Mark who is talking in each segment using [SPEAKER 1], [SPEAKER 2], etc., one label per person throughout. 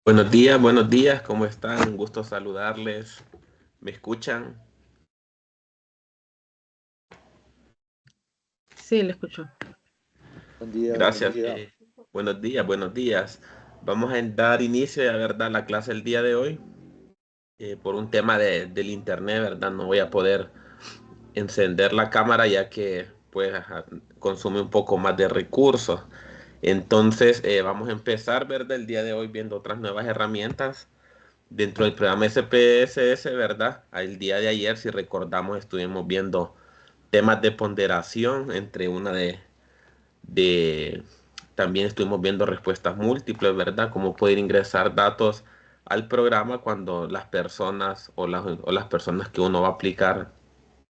[SPEAKER 1] Buenos días, ¿cómo están? Un gusto saludarles. ¿Me escuchan?
[SPEAKER 2] Sí, le escucho.
[SPEAKER 3] Buen día, buen
[SPEAKER 1] Gracias.
[SPEAKER 3] día.
[SPEAKER 1] Buenos días, buenos días. Vamos a dar inicio, a verdad, la clase el día de hoy. Por un tema del internet, ¿verdad? No voy a poder encender la cámara ya que pues consume un poco más de recursos. Entonces, vamos a empezar, ¿verdad? El día de hoy viendo otras nuevas herramientas dentro del programa SPSS, ¿verdad? El día de ayer, si recordamos, estuvimos viendo temas de ponderación entre de también estuvimos viendo respuestas múltiples, ¿verdad? Cómo poder ingresar datos al programa cuando las personas o las personas que uno va a aplicar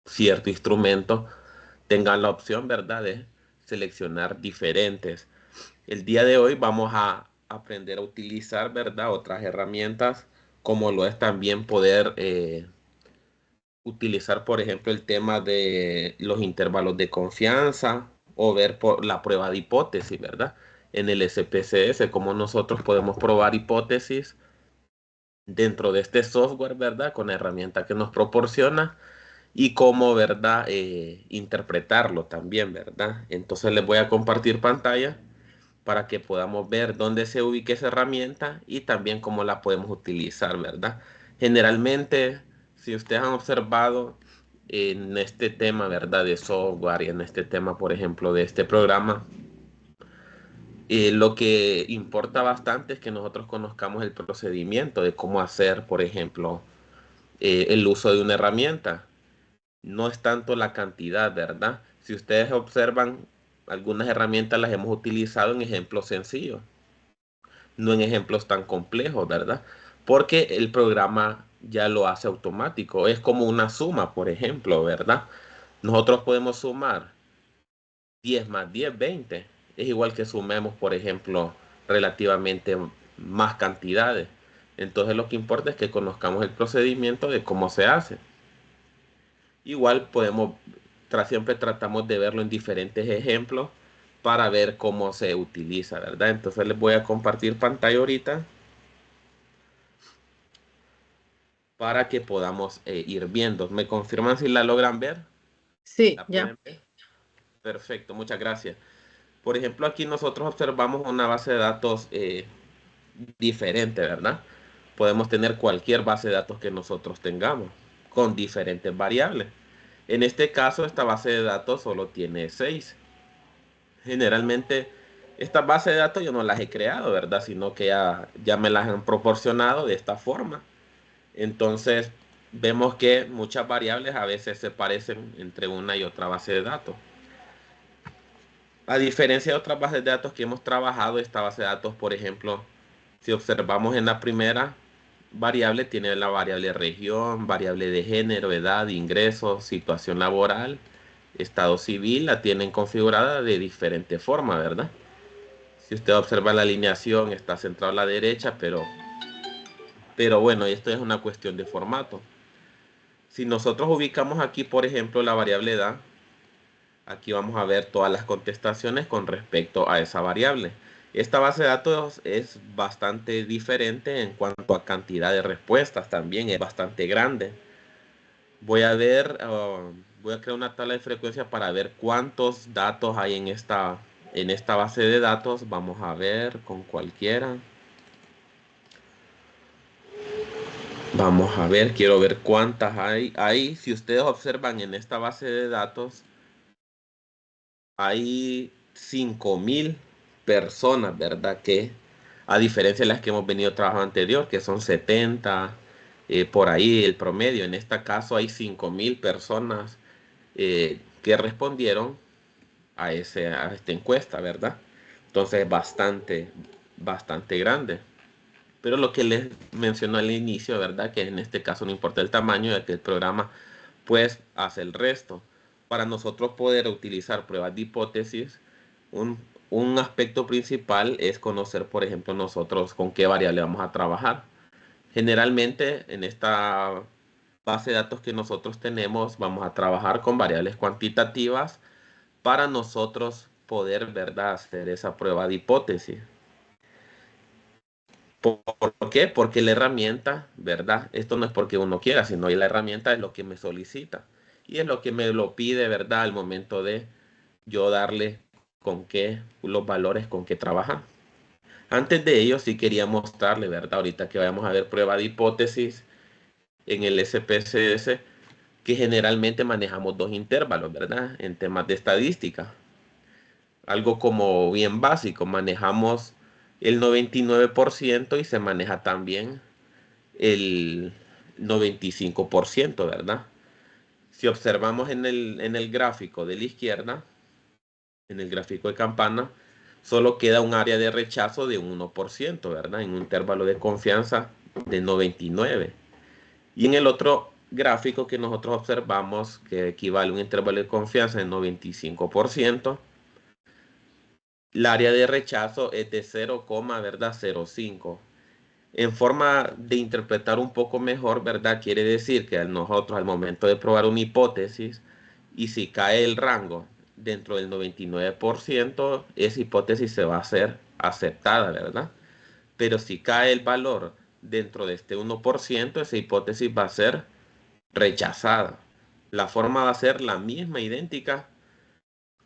[SPEAKER 1] cierto instrumento tengan la opción, ¿verdad?, de seleccionar diferentes. El día de hoy vamos a aprender a utilizar, ¿verdad?, otras herramientas, como lo es también poder utilizar, por ejemplo, el tema de los intervalos de confianza o ver por la prueba de hipótesis, ¿verdad? En el SPSS, cómo nosotros podemos probar hipótesis dentro de este software, ¿verdad? Con la herramienta que nos proporciona y cómo, ¿verdad? Interpretarlo también, ¿verdad? Entonces les voy a compartir pantalla para que podamos ver dónde se ubica esa herramienta y también cómo la podemos utilizar, ¿verdad? Generalmente, si ustedes han observado en este tema, ¿verdad? De software y en este tema, por ejemplo, de este programa, lo que importa bastante es que nosotros conozcamos el procedimiento de cómo hacer, por ejemplo, el uso de una herramienta. No es tanto la cantidad, ¿verdad? Si ustedes observan, algunas herramientas las hemos utilizado en ejemplos sencillos, no en ejemplos tan complejos, ¿verdad? Porque el programa ya lo hace automático. Es como una suma, por ejemplo, ¿verdad? Nosotros podemos sumar 10 más 10, 20. Es igual que sumemos, por ejemplo, relativamente más cantidades. Entonces lo que importa es que conozcamos el procedimiento de cómo se hace. Igual podemos, siempre tratamos de verlo en diferentes ejemplos para ver cómo se utiliza, ¿verdad? Entonces les voy a compartir pantalla ahorita para que podamos ir viendo. ¿Me confirman si la logran ver?
[SPEAKER 2] Sí,
[SPEAKER 1] ¿La
[SPEAKER 2] ya.
[SPEAKER 1] pueden ver? Perfecto, muchas gracias. Por ejemplo, aquí nosotros observamos una base de datos diferente, ¿verdad? Podemos tener cualquier base de datos que nosotros tengamos con diferentes variables. En este caso, esta base de datos solo tiene 6. Generalmente, estas bases de datos yo no las he creado, ¿verdad? Sino que ya me las han proporcionado de esta forma. Entonces, vemos que muchas variables a veces se parecen entre una y otra base de datos. A diferencia de otras bases de datos que hemos trabajado, esta base de datos, por ejemplo, si observamos en la primera variable, tiene la variable región, variable de género, edad, ingresos, situación laboral, estado civil, la tienen configurada de diferente forma, ¿verdad? Si usted observa la alineación, está centrado a la derecha, pero bueno, esto es una cuestión de formato. Si nosotros ubicamos aquí, por ejemplo, la variable edad, aquí vamos a ver todas las contestaciones con respecto a esa variable. Esta base de datos es bastante diferente en cuanto a cantidad de respuestas, también es bastante grande. Voy a ver, voy a crear una tabla de frecuencia para ver cuántos datos hay en esta base de datos. Vamos a ver con cualquiera. Vamos a ver, quiero ver cuántas hay. Ahí, si ustedes observan en esta base de datos, hay 5.000 personas, ¿verdad? Que a diferencia de las que hemos venido trabajando anterior, que son 70, por ahí el promedio. En este caso hay 5.000 personas que respondieron a esta encuesta, ¿verdad? Entonces, bastante grande. Pero lo que les mencionó al inicio, ¿verdad? Que en este caso no importa el tamaño, ya que el programa pues hace el resto. Para nosotros poder utilizar pruebas de hipótesis, un, un aspecto principal es conocer, por ejemplo, nosotros con qué variable vamos a trabajar. Generalmente en esta base de datos que nosotros tenemos, vamos a trabajar con variables cuantitativas para nosotros poder, ¿verdad?, hacer esa prueba de hipótesis. ¿Por qué? Porque la herramienta, ¿verdad? Esto no es porque uno quiera, sino que la herramienta es lo que me solicita. Y es lo que me lo pide, ¿verdad? Al momento de yo darle con qué, los valores con que trabajar. Antes de ello, sí quería mostrarle, ¿verdad? Ahorita que vayamos a ver prueba de hipótesis en el SPSS, que generalmente manejamos dos intervalos, ¿verdad? En temas de estadística. Algo como bien básico, manejamos el 99% y se maneja también el 95%, ¿verdad? Si observamos en el gráfico de la izquierda, en el gráfico de campana, solo queda un área de rechazo de 1%, ¿verdad? En un intervalo de confianza de 99. Y en el otro gráfico que nosotros observamos, que equivale a un intervalo de confianza de 95%, el área de rechazo es de 0,05. En forma de interpretar un poco mejor, ¿verdad? Quiere decir que nosotros al momento de probar una hipótesis, y si cae el rango dentro del 99%, esa hipótesis se va a hacer aceptada, ¿verdad? Pero si cae el valor dentro de este 1%, esa hipótesis va a ser rechazada. La forma va a ser la misma, idéntica,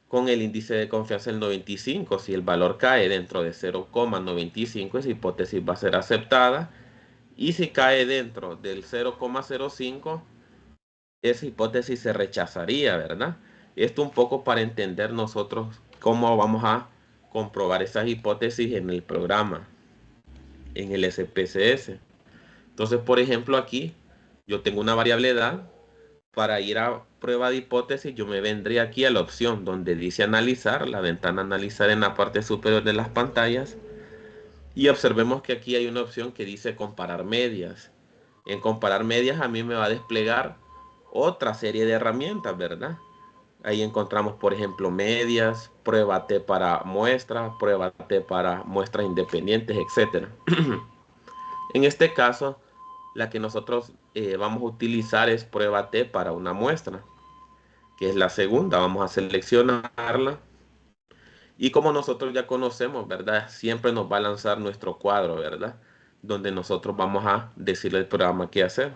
[SPEAKER 1] con el índice de confianza del 95. Si el valor cae dentro de 0,95, esa hipótesis va a ser aceptada. Y si cae dentro del 0,05, esa hipótesis se rechazaría, ¿verdad? Esto un poco para entender nosotros cómo vamos a comprobar esas hipótesis en el programa, en el SPSS. Entonces, por ejemplo, aquí yo tengo una variable edad. Para ir a prueba de hipótesis, yo me vendría aquí a la opción donde dice analizar, la ventana analizar en la parte superior de las pantallas. Y observemos que aquí hay una opción que dice comparar medias. En comparar medias a mí me va a desplegar otra serie de herramientas, ¿verdad? Ahí encontramos, por ejemplo, medias, prueba T para muestras, prueba T para muestras independientes, etcétera. En este caso, la que nosotros vamos a utilizar es prueba T para una muestra, que es la segunda. Vamos a seleccionarla. Y como nosotros ya conocemos, ¿verdad? Siempre nos va a lanzar nuestro cuadro, ¿verdad? Donde nosotros vamos a decirle al programa qué hacer.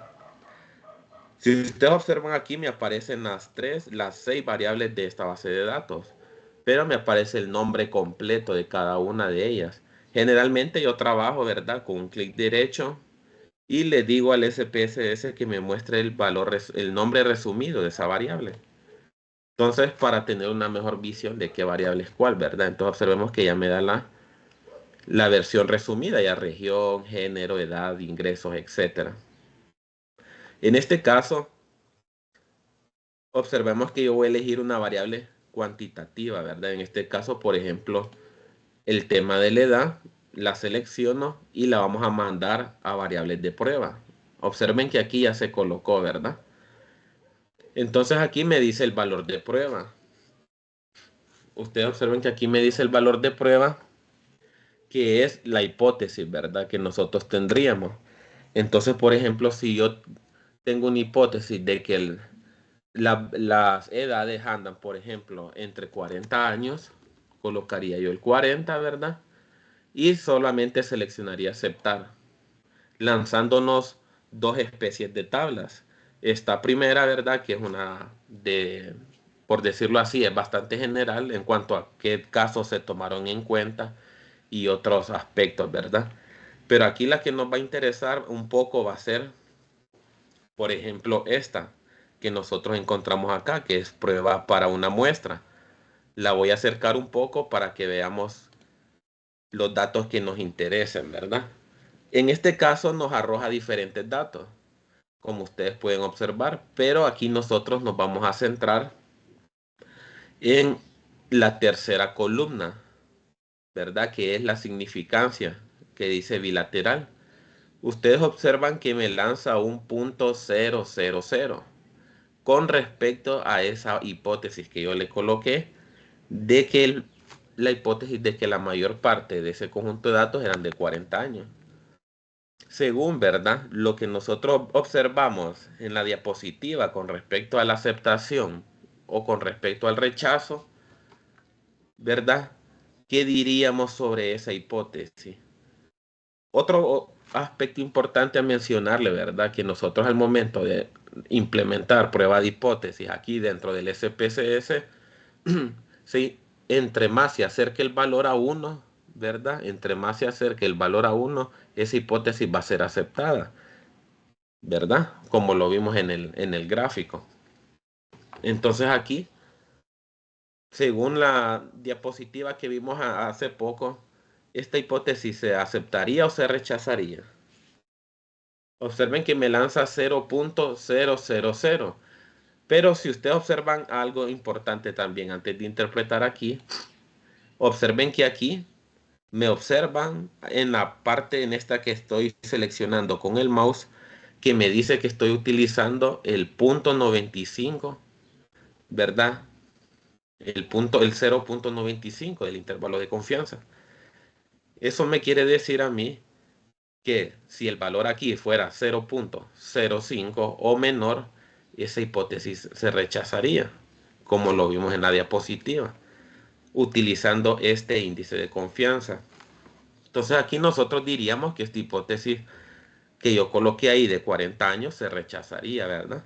[SPEAKER 1] Si ustedes observan aquí, me aparecen las 6 variables de esta base de datos, pero me aparece el nombre completo de cada una de ellas. Generalmente yo trabajo, ¿verdad? Con un clic derecho y le digo al SPSS que me muestre el valor, el nombre resumido de esa variable. Entonces, para tener una mejor visión de qué variable es cuál, ¿verdad? Entonces observemos que ya me da la versión resumida, ya región, género, edad, ingresos, etcétera. En este caso, observemos que yo voy a elegir una variable cuantitativa, ¿verdad? En este caso, por ejemplo, el tema de la edad, la selecciono y la vamos a mandar a variables de prueba. Observen que aquí ya se colocó, ¿verdad? Entonces aquí me dice el valor de prueba. Ustedes observen que aquí me dice el valor de prueba, que es la hipótesis, ¿verdad? Que nosotros tendríamos. Entonces, por ejemplo, si yo tengo una hipótesis de que las edades andan, por ejemplo, entre 40 años, colocaría yo el 40, ¿verdad? Y solamente seleccionaría aceptar, lanzándonos dos especies de tablas. Esta primera, ¿verdad? Que es una por decirlo así, es bastante general en cuanto a qué casos se tomaron en cuenta y otros aspectos, ¿verdad? Pero aquí la que nos va a interesar un poco va a ser, por ejemplo, esta que nosotros encontramos acá, que es prueba para una muestra. La voy a acercar un poco para que veamos los datos que nos interesen, ¿verdad? En este caso nos arroja diferentes datos, como ustedes pueden observar, pero aquí nosotros nos vamos a centrar en la tercera columna, ¿verdad? Que es la significancia, que dice bilateral. Ustedes observan que me lanza un punto 000 con respecto a esa hipótesis que yo le coloqué, de que la hipótesis de que la mayor parte de ese conjunto de datos eran de 40 años. Según, ¿verdad? Lo que nosotros observamos en la diapositiva con respecto a la aceptación o con respecto al rechazo, ¿verdad? ¿Qué diríamos sobre esa hipótesis? Otro aspecto importante a mencionarle, ¿verdad? Que nosotros al momento de implementar prueba de hipótesis aquí dentro del SPSS, sí, entre más se acerque el valor a 1, ¿verdad? Entre más se acerque el valor a 1, esa hipótesis va a ser aceptada, ¿verdad? Como lo vimos en el gráfico. Entonces aquí, según la diapositiva que vimos hace poco, esta hipótesis se aceptaría o se rechazaría. Observen que me lanza 0,000. Pero si ustedes observan algo importante también antes de interpretar aquí, observen que aquí Me observan en la parte en esta que estoy seleccionando con el mouse, que me dice que estoy utilizando el punto 95, ¿verdad? El 0.95 del intervalo de confianza. Eso me quiere decir a mí que si el valor aquí fuera 0.05 o menor, esa hipótesis se rechazaría, como lo vimos en la diapositiva, utilizando este índice de confianza. Entonces aquí nosotros diríamos que esta hipótesis que yo coloqué ahí de 40 años se rechazaría, ¿verdad?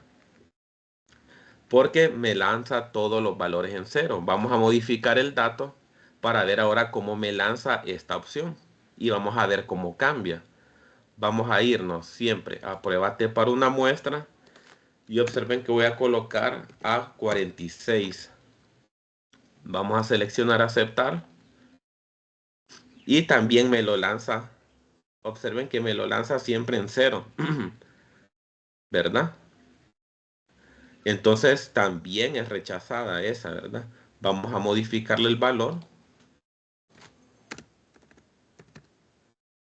[SPEAKER 1] Porque me lanza todos los valores en cero. Vamos a modificar el dato para ver ahora cómo me lanza esta opción. Y vamos a ver cómo cambia. Vamos a irnos siempre a prueba T para una muestra. Y observen que voy a colocar a 46. Vamos a seleccionar aceptar. Y también me lo lanza. Observen que me lo lanza siempre en cero. ¿Verdad? Entonces también es rechazada esa, ¿verdad? Vamos a modificarle el valor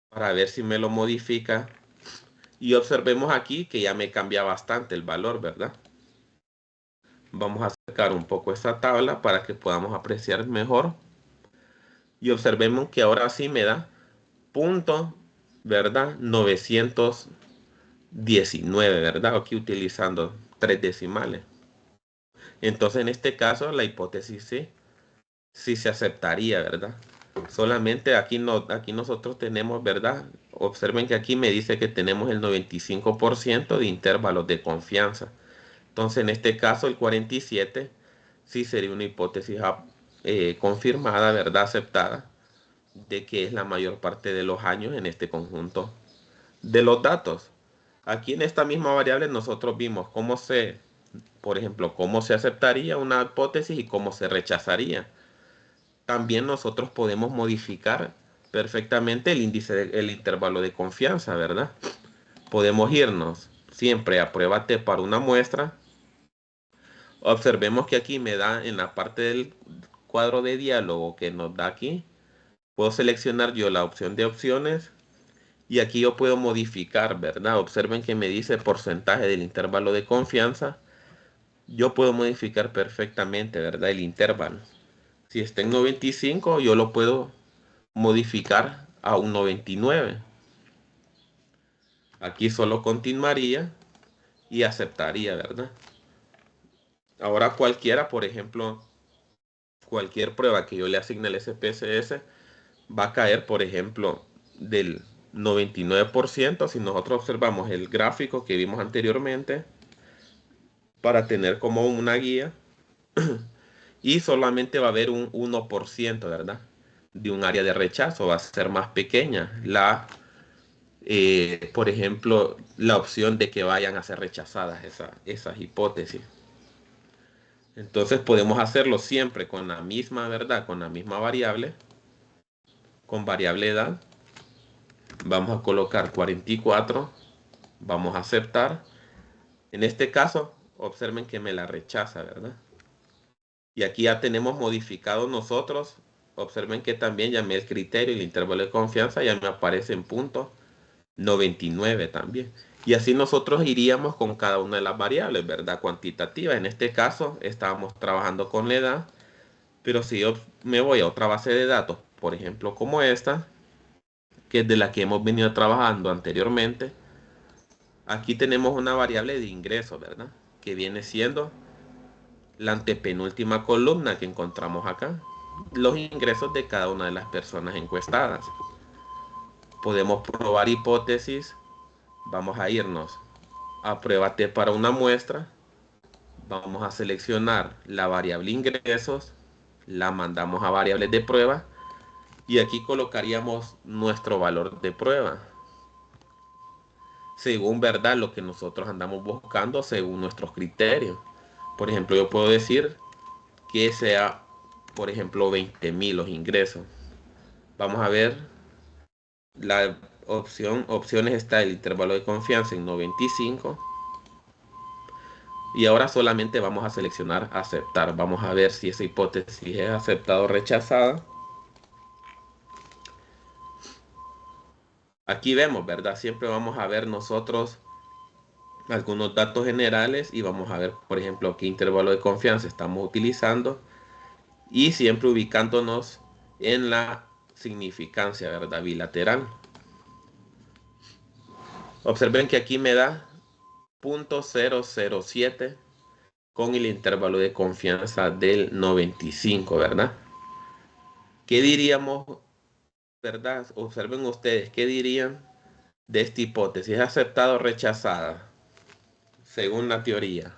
[SPEAKER 1] para ver si me lo modifica. Y observemos aquí que ya me cambia bastante el valor, ¿verdad? Vamos a acercar un poco esta tabla para que podamos apreciar mejor. Y observemos que ahora sí me da punto, ¿verdad? 919, ¿verdad? Aquí utilizando 3 decimales. Entonces en este caso la hipótesis sí se aceptaría, ¿verdad? Solamente aquí, no, aquí nosotros tenemos, ¿verdad? Observen que aquí me dice que tenemos el 95% de intervalos de confianza. Entonces, en este caso, el 47 sí sería una hipótesis confirmada, ¿verdad? Aceptada, de que es la mayor parte de los años en este conjunto de los datos. Aquí en esta misma variable nosotros vimos por ejemplo, cómo se aceptaría una hipótesis y cómo se rechazaría. También nosotros podemos modificar perfectamente el intervalo de confianza, ¿verdad? Podemos irnos siempre a prueba T para una muestra. Observemos que aquí me da en la parte del cuadro de diálogo que nos da aquí. Puedo seleccionar yo la opción de opciones y aquí yo puedo modificar, ¿verdad? Observen que me dice porcentaje del intervalo de confianza. Yo puedo modificar perfectamente, ¿verdad? El intervalo. Si está en 95, yo lo puedo modificar a un 99. Aquí solo continuaría y aceptaría, ¿verdad? Ahora cualquiera, por ejemplo, cualquier prueba que yo le asigne al SPSS va a caer, por ejemplo, del 99% si nosotros observamos el gráfico que vimos anteriormente para tener como una guía, y solamente va a haber un 1%, ¿verdad? De un área de rechazo, va a ser más pequeña por ejemplo, la opción de que vayan a ser rechazadas esas hipótesis. Entonces podemos hacerlo siempre con la misma, ¿verdad? Con la misma variable, con variable edad. Vamos a colocar 44, vamos a aceptar. En este caso, observen que me la rechaza, ¿verdad? Y aquí ya tenemos modificado nosotros. Observen que también llamé el criterio y el intervalo de confianza, ya me aparece en punto 99 también. Y así nosotros iríamos con cada una de las variables, ¿verdad? Cuantitativas. En este caso estábamos trabajando con la edad, pero si yo me voy a otra base de datos, por ejemplo como esta, que es de la que hemos venido trabajando anteriormente, aquí tenemos una variable de ingreso, ¿verdad? Que viene siendo la antepenúltima columna que encontramos acá. Los ingresos de cada una de las personas encuestadas. Podemos probar hipótesis. Vamos a irnos a prueba T para una muestra. Vamos a seleccionar la variable ingresos. La mandamos a variables de prueba. Y aquí colocaríamos nuestro valor de prueba. Según, ¿verdad? Lo que nosotros andamos buscando según nuestros criterios. Por ejemplo, yo puedo decir que sea, por ejemplo, 20.000 los ingresos. Vamos a ver la opciones está el intervalo de confianza en 95. Y ahora solamente vamos a seleccionar aceptar. Vamos a ver si esa hipótesis es aceptada o rechazada. Aquí vemos, ¿verdad? Siempre vamos a ver nosotros algunos datos generales y vamos a ver, por ejemplo, qué intervalo de confianza estamos utilizando y siempre ubicándonos en la significancia, ¿verdad? Bilateral. Observen que aquí me da 0.007 con el intervalo de confianza del 95, ¿verdad? ¿Qué diríamos, verdad? Observen ustedes, ¿qué dirían de esta hipótesis? ¿Aceptada o rechazada? Según la teoría.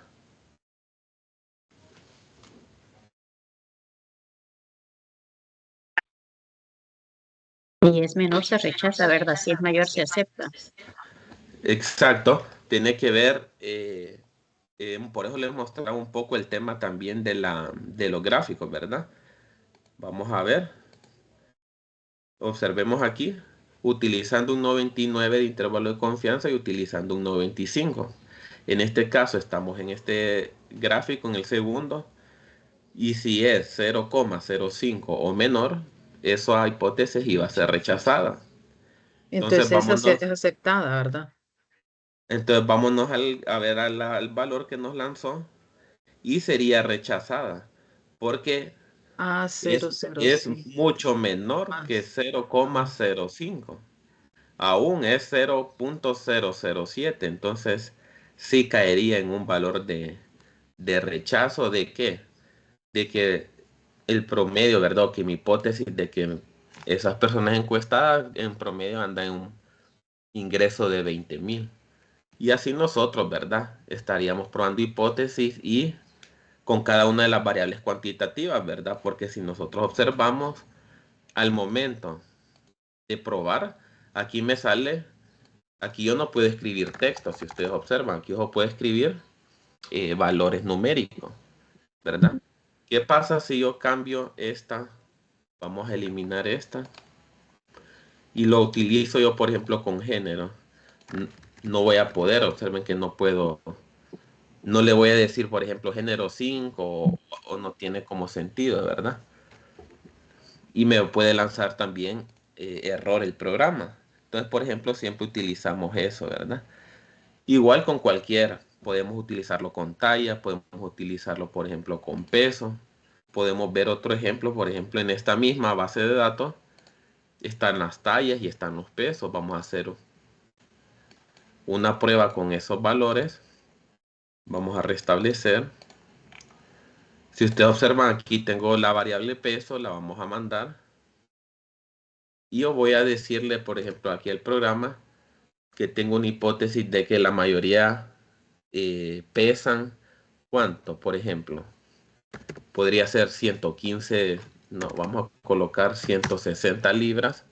[SPEAKER 2] Si es menor se rechaza, ¿verdad? Si es mayor se acepta.
[SPEAKER 1] Exacto, tiene que ver, por eso les mostraba un poco el tema también de los gráficos, ¿verdad? Vamos a ver, observemos aquí, utilizando un 99 de intervalo de confianza y utilizando un 95. En este caso estamos en este gráfico, en el segundo, y si es 0,05 o menor, esa hipótesis iba a ser rechazada.
[SPEAKER 4] Entonces esa es aceptada, ¿verdad?
[SPEAKER 1] Entonces vámonos a ver al valor que nos lanzó y sería rechazada porque
[SPEAKER 4] A
[SPEAKER 1] es
[SPEAKER 4] 0,05.
[SPEAKER 1] mucho menor que 0,05. Aún es 0.007. Entonces sí caería en un valor de rechazo. ¿De qué? De que el promedio, ¿verdad? O que mi hipótesis de que esas personas encuestadas en promedio andan en un ingreso de 20,000. Y así nosotros, ¿verdad? Estaríamos probando hipótesis y con cada una de las variables cuantitativas, ¿verdad? Porque si nosotros observamos al momento de probar, aquí me sale, aquí yo no puedo escribir texto, si ustedes observan, aquí yo puedo escribir valores numéricos, ¿verdad? ¿Qué pasa si yo cambio esta? Vamos a eliminar esta. Y lo utilizo yo, por ejemplo, con género. No voy a poder, observen que no puedo. No le voy a decir, por ejemplo, género 5 o no tiene como sentido, ¿verdad? Y me puede lanzar también error el programa. Entonces, por ejemplo, siempre utilizamos eso, ¿verdad? Igual con cualquiera. Podemos utilizarlo con talla, podemos utilizarlo, por ejemplo, con peso. Podemos ver otro ejemplo, por ejemplo, en esta misma base de datos están las tallas y están los pesos. Vamos a hacer una prueba con esos valores. Vamos a restablecer. Si ustedes observan, aquí tengo la variable peso, la vamos a mandar. Y yo voy a decirle, por ejemplo, aquí al programa que tengo una hipótesis de que la mayoría pesan, ¿cuánto? Por ejemplo, podría ser 115, no, vamos a colocar 160 libras.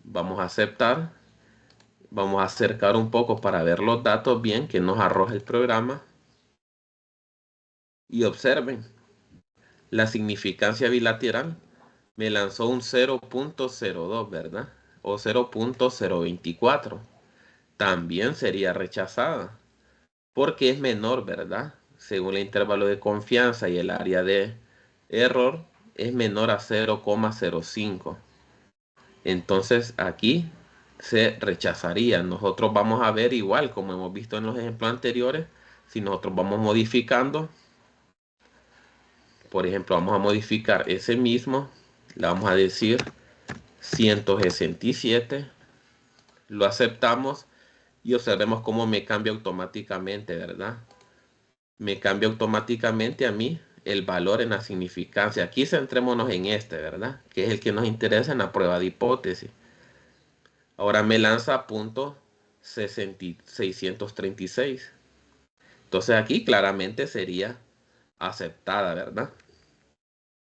[SPEAKER 1] Vamos a aceptar. Vamos a acercar un poco para ver los datos bien que nos arroja el programa. Y observen, la significancia bilateral me lanzó un 0.02, ¿verdad? O 0.024. También sería rechazada porque es menor, ¿verdad? Según el intervalo de confianza y el área de error, es menor a 0,05. Entonces aquí se rechazaría. Nosotros vamos a ver igual, como hemos visto en los ejemplos anteriores, si nosotros vamos modificando, por ejemplo, vamos a modificar ese mismo, le vamos a decir 167, lo aceptamos y observemos cómo me cambia automáticamente, ¿verdad? Me cambia automáticamente a mí el valor en la significancia. Aquí centrémonos en este, ¿verdad? Que es el que nos interesa en la prueba de hipótesis. Ahora me lanza punto 636. Entonces aquí claramente sería aceptada, ¿verdad?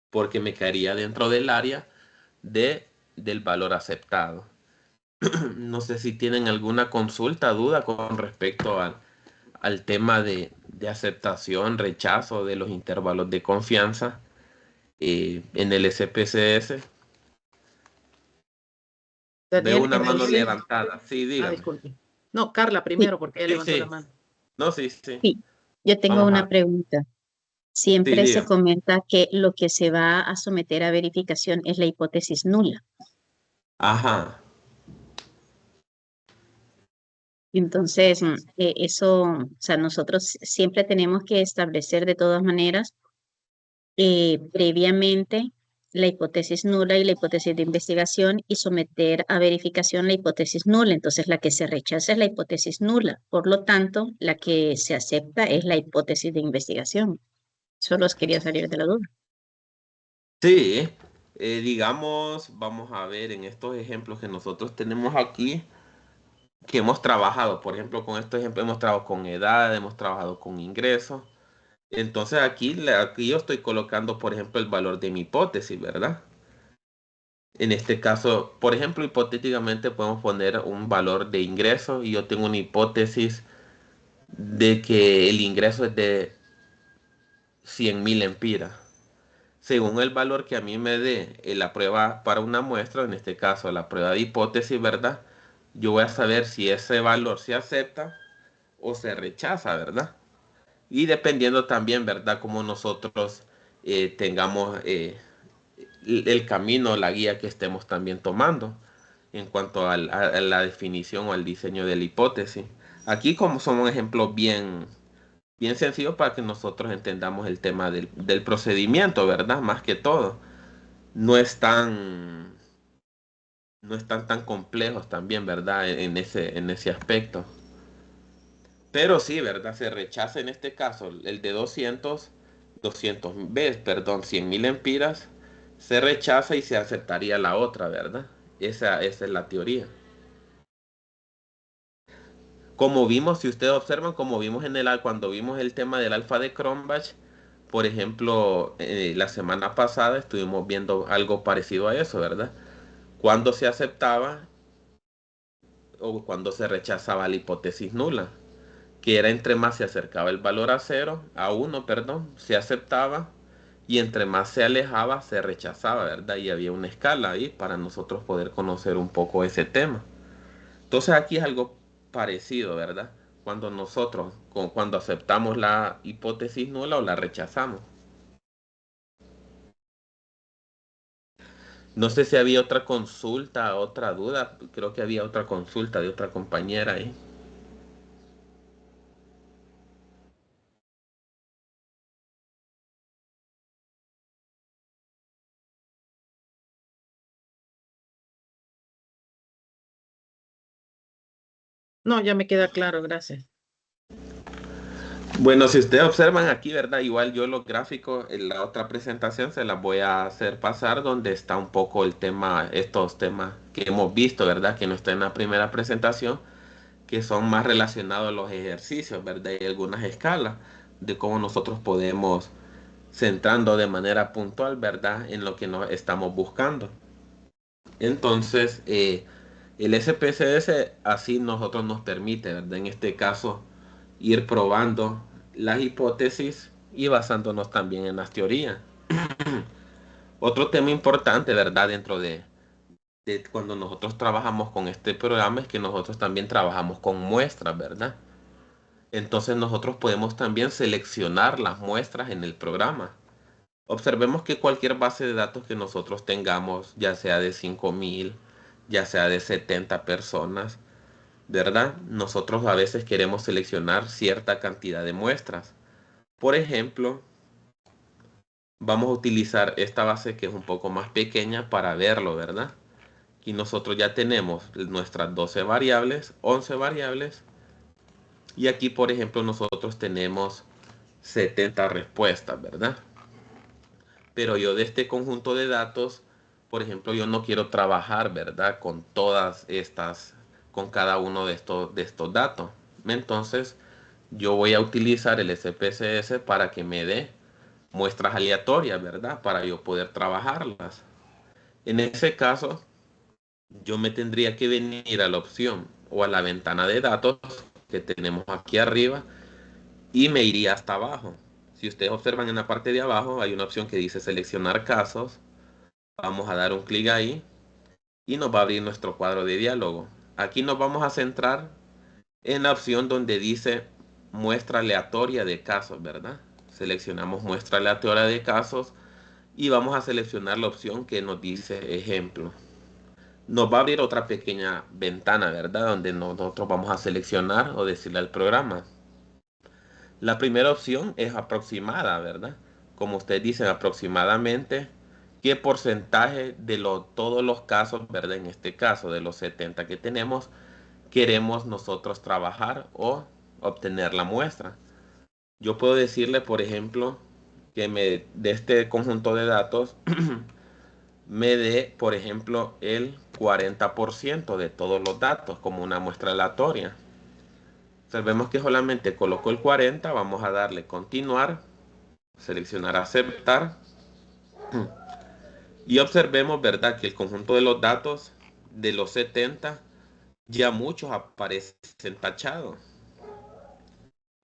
[SPEAKER 1] Porque me caería dentro del área del valor aceptado. No sé si tienen alguna consulta, duda con respecto al tema de aceptación, rechazo de los intervalos de confianza en el SPSS. Veo
[SPEAKER 4] Daniel,
[SPEAKER 1] una
[SPEAKER 4] en el
[SPEAKER 1] mano
[SPEAKER 4] sí.
[SPEAKER 1] levantada. Sí, dígame.
[SPEAKER 4] Disculpe. No, Carla
[SPEAKER 2] Sí,
[SPEAKER 4] primero, porque ella levantó
[SPEAKER 1] Sí.
[SPEAKER 4] la mano.
[SPEAKER 1] No, sí.
[SPEAKER 2] sí. Yo tengo
[SPEAKER 1] Vamos
[SPEAKER 2] una pregunta.
[SPEAKER 1] Sí,
[SPEAKER 2] Siempre se
[SPEAKER 1] dígame.
[SPEAKER 2] comenta que lo que se va a someter a verificación es la hipótesis nula.
[SPEAKER 1] Ajá.
[SPEAKER 2] Entonces, eso, o sea, nosotros siempre tenemos que establecer de todas maneras previamente la hipótesis nula y la hipótesis de investigación y someter a verificación la hipótesis nula. Entonces, la que se rechaza es la hipótesis nula. Por lo tanto, la que se acepta es la hipótesis de investigación. Solo os quería salir de la duda.
[SPEAKER 1] Sí, digamos, vamos a ver en estos ejemplos que nosotros tenemos aquí, que hemos trabajado, por ejemplo, con estos ejemplos hemos trabajado con edad, hemos trabajado con ingresos. Entonces aquí yo estoy colocando, por ejemplo, el valor de mi hipótesis, ¿verdad? En este caso, por ejemplo, hipotéticamente podemos poner un valor de ingreso y yo tengo una hipótesis de que el ingreso es de 100.000 empiras. Según el valor que a mí me dé la prueba para una muestra, en este caso la prueba de hipótesis, ¿verdad? Yo voy a saber si ese valor se acepta o se rechaza, ¿verdad? Y dependiendo también, ¿verdad? Como nosotros tengamos el camino, la guía que estemos también tomando en cuanto a la definición o al diseño de la hipótesis. Aquí como son un ejemplo bien sencillo para que nosotros entendamos el tema del procedimiento, ¿verdad? Más que todo. No están, no están tan complejos también, ¿verdad? En ese aspecto. Pero sí, ¿verdad? Se rechaza en este caso el de 100.000 empiras, se rechaza y se aceptaría la otra, ¿verdad? Esa es la teoría. Como vimos, si ustedes observan, como vimos cuando vimos el tema del alfa de Cronbach, por ejemplo, la semana pasada estuvimos viendo algo parecido a eso, ¿verdad? Cuando se aceptaba o cuando se rechazaba la hipótesis nula, que era entre más se acercaba el valor a 1, perdón, se aceptaba y entre más se alejaba se rechazaba, ¿verdad? Y había una escala ahí para nosotros poder conocer un poco ese tema. Entonces aquí es algo parecido, ¿verdad? Cuando nosotros, cuando aceptamos la hipótesis nula o la rechazamos. No sé si había otra consulta, otra duda. Creo que había otra consulta de otra compañera ahí.
[SPEAKER 4] No, ya me queda claro, gracias.
[SPEAKER 1] Bueno, si ustedes observan aquí, ¿verdad? Igual yo los gráficos en la otra presentación se las voy a hacer pasar donde está un poco el tema, estos temas que hemos visto, ¿verdad? Que no está en la primera presentación, que son más relacionados a los ejercicios, ¿verdad? Y algunas escalas de cómo nosotros podemos centrando de manera puntual, ¿verdad? En lo que nos estamos buscando. Entonces, el SPSS así nosotros nos permite, ¿verdad? En este caso, ir probando las hipótesis y basándonos también en las teorías. Otro tema importante, ¿verdad? Dentro de cuando nosotros trabajamos con este programa es que nosotros también trabajamos con muestras, ¿verdad? Entonces nosotros podemos también seleccionar las muestras en el programa. Observemos que cualquier base de datos que nosotros tengamos, ya sea de 5.000, ya sea de 70 personas, ¿verdad? Nosotros a veces queremos seleccionar cierta cantidad de muestras. Por ejemplo, vamos a utilizar esta base que es un poco más pequeña para verlo, ¿verdad? Y nosotros ya tenemos nuestras 12 variables, 11 variables. Y aquí, por ejemplo, nosotros tenemos 70 respuestas, ¿verdad? Pero yo de este conjunto de datos, por ejemplo, yo no quiero trabajar, ¿verdad? Con todas estas, con cada uno de estos datos. Entonces, yo voy a utilizar el SPSS para que me dé muestras aleatorias, ¿verdad? Para yo poder trabajarlas. En ese caso, yo me tendría que venir a la opción o a la ventana de datos que tenemos aquí arriba y me iría hasta abajo. Si ustedes observan en la parte de abajo hay una opción que dice seleccionar casos. Vamos a dar un clic ahí y nos va a abrir nuestro cuadro de diálogo. Aquí nos vamos a centrar en la opción donde dice muestra aleatoria de casos, ¿verdad? Seleccionamos muestra aleatoria de casos y vamos a seleccionar la opción que nos dice ejemplo. nos va a abrir otra pequeña ventana, ¿verdad? Donde nosotros vamos a seleccionar o decirle al programa. La primera opción es aproximada, ¿verdad? Como ustedes dicen, aproximadamente, ¿qué porcentaje de todos los casos, ¿verdad? En este caso, de los 70 que tenemos, queremos nosotros trabajar o obtener la muestra? Yo puedo decirle, por ejemplo, que de este conjunto de datos me dé, por ejemplo, el 40% de todos los datos como una muestra aleatoria. Observemos que solamente coloco el 40, vamos a darle continuar, seleccionar aceptar y observemos, ¿verdad?, que el conjunto de los datos de los 70 ya muchos aparecen tachados.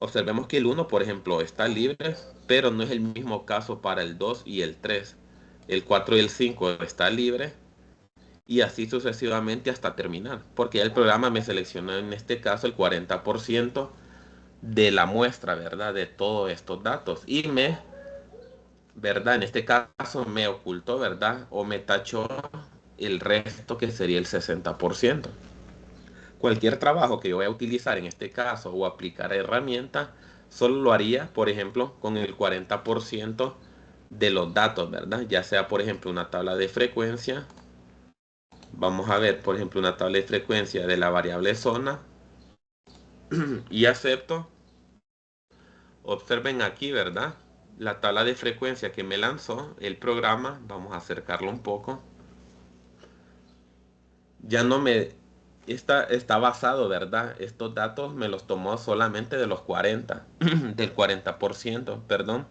[SPEAKER 1] Observemos que el 1, por ejemplo, está libre, pero no es el mismo caso para el 2 y el 3. El 4 y el 5 está libre y así sucesivamente hasta terminar, porque el programa me seleccionó en este caso el 40% de la muestra, ¿verdad? De todos estos datos y ¿verdad? En este caso me ocultó, ¿verdad? O me tachó el resto que sería el 60%. Cualquier trabajo que yo vaya a utilizar en este caso o aplicar herramientas, solo lo haría, por ejemplo, con el 40% de los datos, ¿verdad? Ya sea, por ejemplo, una tabla de frecuencia. Vamos a ver, por ejemplo, una tabla de frecuencia de la variable zona. Y acepto. Observen aquí, ¿verdad? La tabla de frecuencia que me lanzó el programa. Vamos a acercarlo un poco. Ya no me... Está basado, ¿verdad? Estos datos me los tomó solamente de los 40, del 40%, perdón,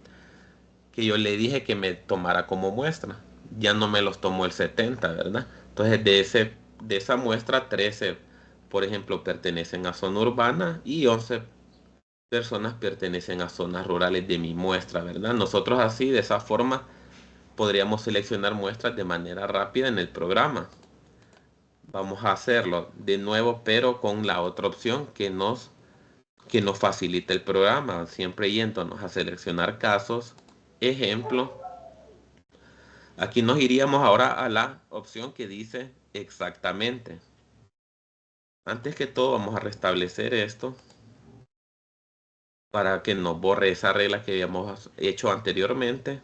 [SPEAKER 1] que yo le dije que me tomara como muestra. Ya no me los tomó el 70, ¿verdad? Entonces de esa muestra, 13, por ejemplo, pertenecen a zona urbana y 11 personas pertenecen a zonas rurales de mi muestra, ¿verdad? Nosotros así, de esa forma, podríamos seleccionar muestras de manera rápida en el programa. Vamos a hacerlo de nuevo, pero con la otra opción que nos facilita el programa, siempre yéndonos a seleccionar casos, ejemplo. Aquí nos iríamos ahora a la opción que dice exactamente. Antes que todo vamos a restablecer esto para que nos borre esa regla que habíamos hecho anteriormente.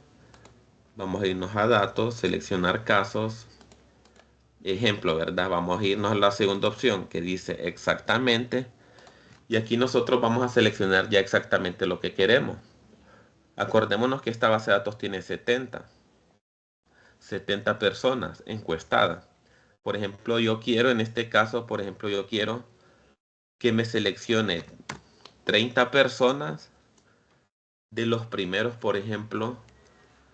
[SPEAKER 1] Vamos a irnos a datos, seleccionar casos, ejemplo, ¿verdad? Vamos a irnos a la segunda opción que dice exactamente. Y aquí nosotros vamos a seleccionar ya exactamente lo que queremos. Acordémonos que esta base de datos tiene 70 personas encuestadas. Por ejemplo, yo quiero, en este caso, por ejemplo, yo quiero que me seleccione 30 personas de los primeros, por ejemplo,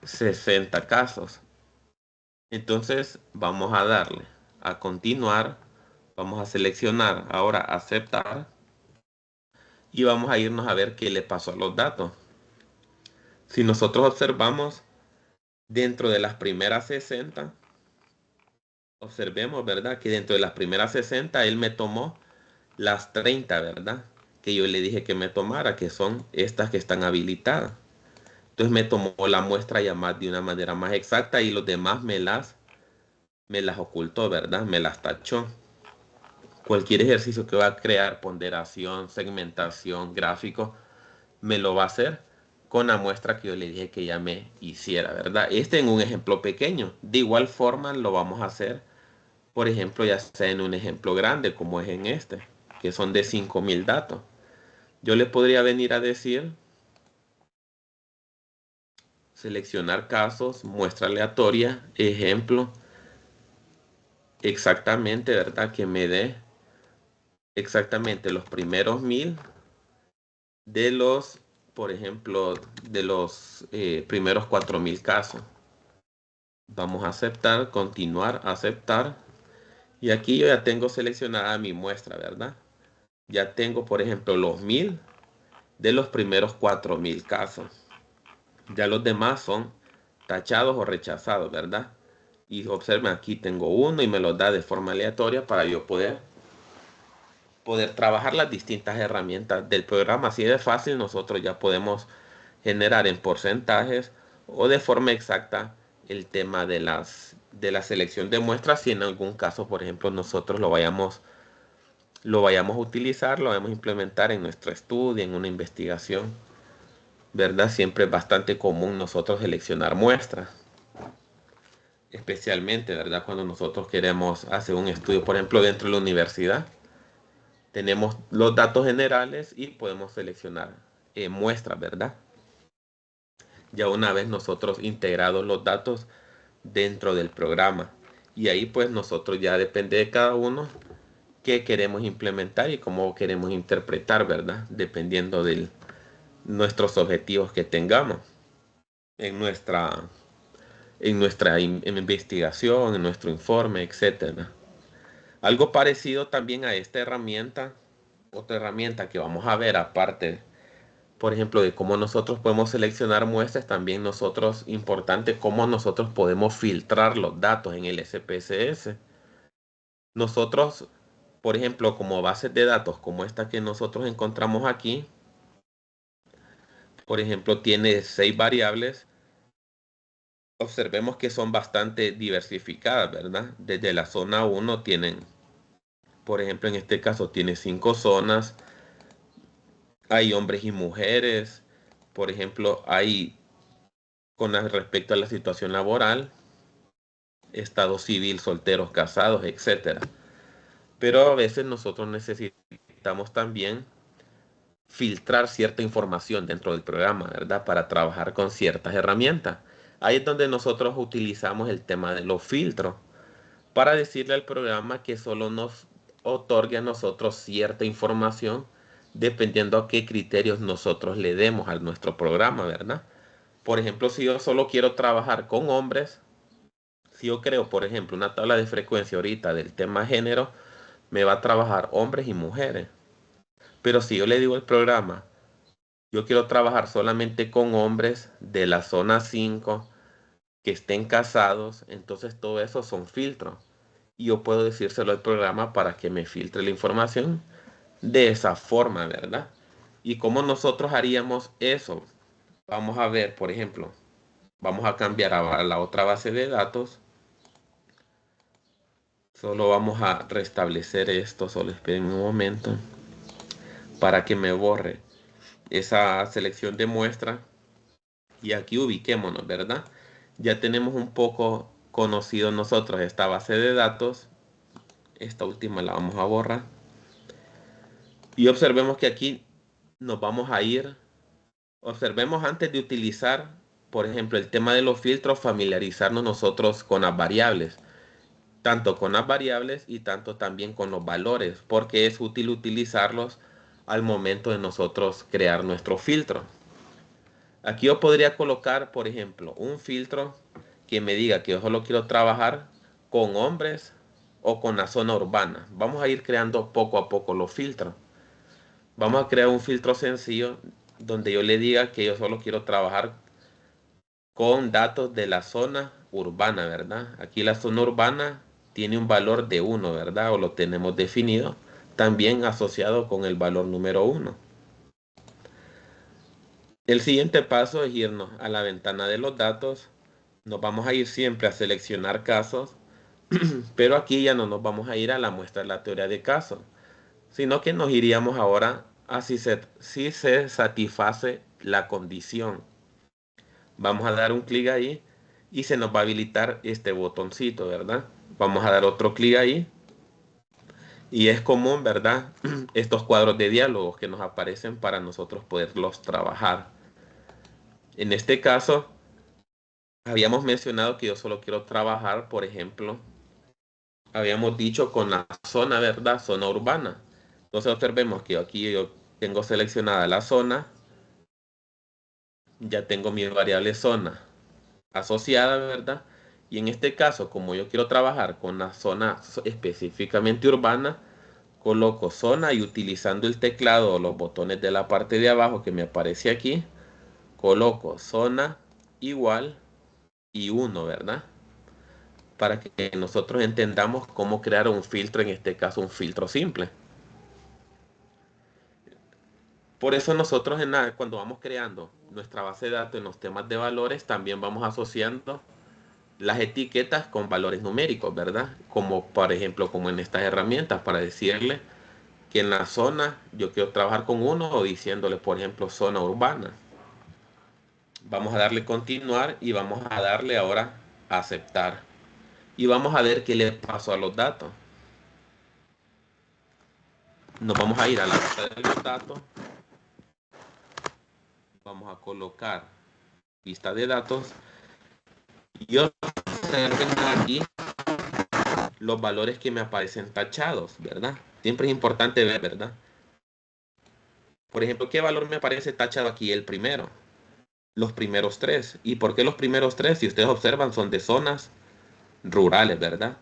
[SPEAKER 1] 60 casos. Entonces, vamos a darle a continuar. Vamos a seleccionar ahora aceptar. Y vamos a irnos a ver qué le pasó a los datos. Si nosotros observamos dentro de las primeras 60, observemos, ¿verdad? Que dentro de las primeras 60 él me tomó las 30, ¿verdad? Que yo le dije que me tomara, que son estas que están habilitadas. Entonces me tomó la muestra ya más de una manera más exacta y los demás me las ocultó, ¿verdad? Me las tachó. Cualquier ejercicio que va a crear ponderación, segmentación, gráfico, me lo va a hacer con la muestra que yo le dije que ya me hiciera, ¿verdad? Este en un ejemplo pequeño. De igual forma lo vamos a hacer, por ejemplo, ya sea en un ejemplo grande como es en este, que son de 5000 datos. Yo le podría venir a decir, seleccionar casos, muestra aleatoria, ejemplo, exactamente, ¿verdad? Que me dé exactamente los primeros 1000 de los, por ejemplo, de los primeros 4000 casos. Vamos a aceptar, continuar, aceptar. Y aquí yo ya tengo seleccionada mi muestra, ¿verdad? Ya tengo, por ejemplo, los 1000 de los primeros 4000 casos. Ya los demás son tachados o rechazados, ¿verdad? Y observen, aquí tengo uno y me lo da de forma aleatoria para yo poder trabajar las distintas herramientas del programa. Así de fácil nosotros ya podemos generar en porcentajes o de forma exacta el tema de la selección de muestras, si en algún caso, por ejemplo, nosotros lo vayamos a utilizar, lo vayamos a implementar en nuestro estudio, en una investigación, ¿verdad? Siempre es bastante común nosotros seleccionar muestras, especialmente, ¿verdad? Cuando nosotros queremos hacer un estudio, por ejemplo, dentro de la universidad, tenemos los datos generales y podemos seleccionar muestras, ¿verdad? Ya una vez nosotros integrados los datos dentro del programa. Y ahí pues nosotros ya depende de cada uno qué queremos implementar y cómo queremos interpretar, ¿verdad? Dependiendo de nuestros objetivos que tengamos en nuestra investigación, en nuestro informe, etcétera. Algo parecido también a esta herramienta, otra herramienta que vamos a ver aparte, por ejemplo, de cómo nosotros podemos seleccionar muestras, también nosotros, importante, cómo nosotros podemos filtrar los datos en el SPSS. Nosotros, por ejemplo, como bases de datos como esta que nosotros encontramos aquí, por ejemplo, tiene 6 variables. Observemos que son bastante diversificadas, ¿verdad? Desde la zona 1 tienen, por ejemplo, en este caso tiene 5 zonas. Hay hombres y mujeres. Por ejemplo, hay con respecto a la situación laboral, estado civil, solteros, casados, etcétera. Pero a veces nosotros necesitamos también filtrar cierta información dentro del programa, ¿verdad? Para trabajar con ciertas herramientas. Ahí es donde nosotros utilizamos el tema de los filtros para decirle al programa que solo nos otorgue a nosotros cierta información dependiendo a qué criterios nosotros le demos a nuestro programa, ¿verdad? Por ejemplo, si yo solo quiero trabajar con hombres, si yo creo, por ejemplo, una tabla de frecuencia ahorita del tema género, me va a trabajar hombres y mujeres. Pero si yo le digo al programa, yo quiero trabajar solamente con hombres de la zona 5 que estén casados, entonces todo eso son filtros. Y yo puedo decírselo al programa para que me filtre la información de esa forma, ¿verdad? ¿Y cómo nosotros haríamos eso? Vamos a ver, por ejemplo, vamos a cambiar a la otra base de datos. Solo vamos a restablecer esto, solo esperen un momento para que me borre esa selección de muestra. Y aquí ubiquémonos, ¿verdad? Ya tenemos un poco conocido nosotros esta base de datos. Esta última la vamos a borrar. Y observemos que aquí nos vamos a ir. Observemos antes de utilizar, por ejemplo, el tema de los filtros, familiarizarnos nosotros con las variables. Tanto con las variables y tanto también con los valores, porque es útil utilizarlos al momento de nosotros crear nuestro filtro. Aquí yo podría colocar, por ejemplo, un filtro que me diga que yo solo quiero trabajar con hombres o con la zona urbana. Vamos a ir creando poco a poco los filtros. Vamos a crear un filtro sencillo donde yo le diga que yo solo quiero trabajar con datos de la zona urbana, ¿verdad? Aquí la zona urbana tiene un valor de 1, ¿verdad? O lo tenemos definido, también asociado con el valor número 1. El siguiente paso es irnos a la ventana de los datos. Nos vamos a ir siempre a seleccionar casos, pero aquí ya no nos vamos a ir a la muestra de la teoría de casos, sino que nos iríamos ahora a si se satisface la condición. Vamos a dar un clic ahí y se nos va a habilitar este botoncito, ¿verdad? Vamos a dar otro clic ahí y es común, ¿verdad? Estos cuadros de diálogos que nos aparecen para nosotros poderlos trabajar. En este caso, habíamos mencionado que yo solo quiero trabajar, por ejemplo, habíamos dicho con la zona, ¿verdad? Zona urbana. Entonces observemos que aquí yo tengo seleccionada la zona, ya tengo mi variable zona asociada, ¿verdad? Y en este caso, como yo quiero trabajar con la zona específicamente urbana, coloco zona y utilizando el teclado o los botones de la parte de abajo que me aparece aquí, coloco zona igual y 1, ¿verdad? Para que nosotros entendamos cómo crear un filtro, en este caso un filtro simple. Por eso nosotros cuando vamos creando nuestra base de datos en los temas de valores, también vamos asociando las etiquetas con valores numéricos, ¿verdad? Como por ejemplo, como en estas herramientas, para decirle que en la zona yo quiero trabajar con uno, o diciéndole, por ejemplo, zona urbana. Vamos a darle continuar y vamos a darle ahora aceptar. Y vamos a ver qué le pasó a los datos. Nos vamos a ir a la lista de los datos. Vamos a colocar lista de datos. Y observen aquí los valores que me aparecen tachados, ¿verdad? Siempre es importante ver, ¿verdad? Por ejemplo, ¿qué valor me aparece tachado aquí? El primero. Los primeros tres. ¿Y por qué los primeros tres? Si ustedes observan, son de zonas rurales, ¿verdad?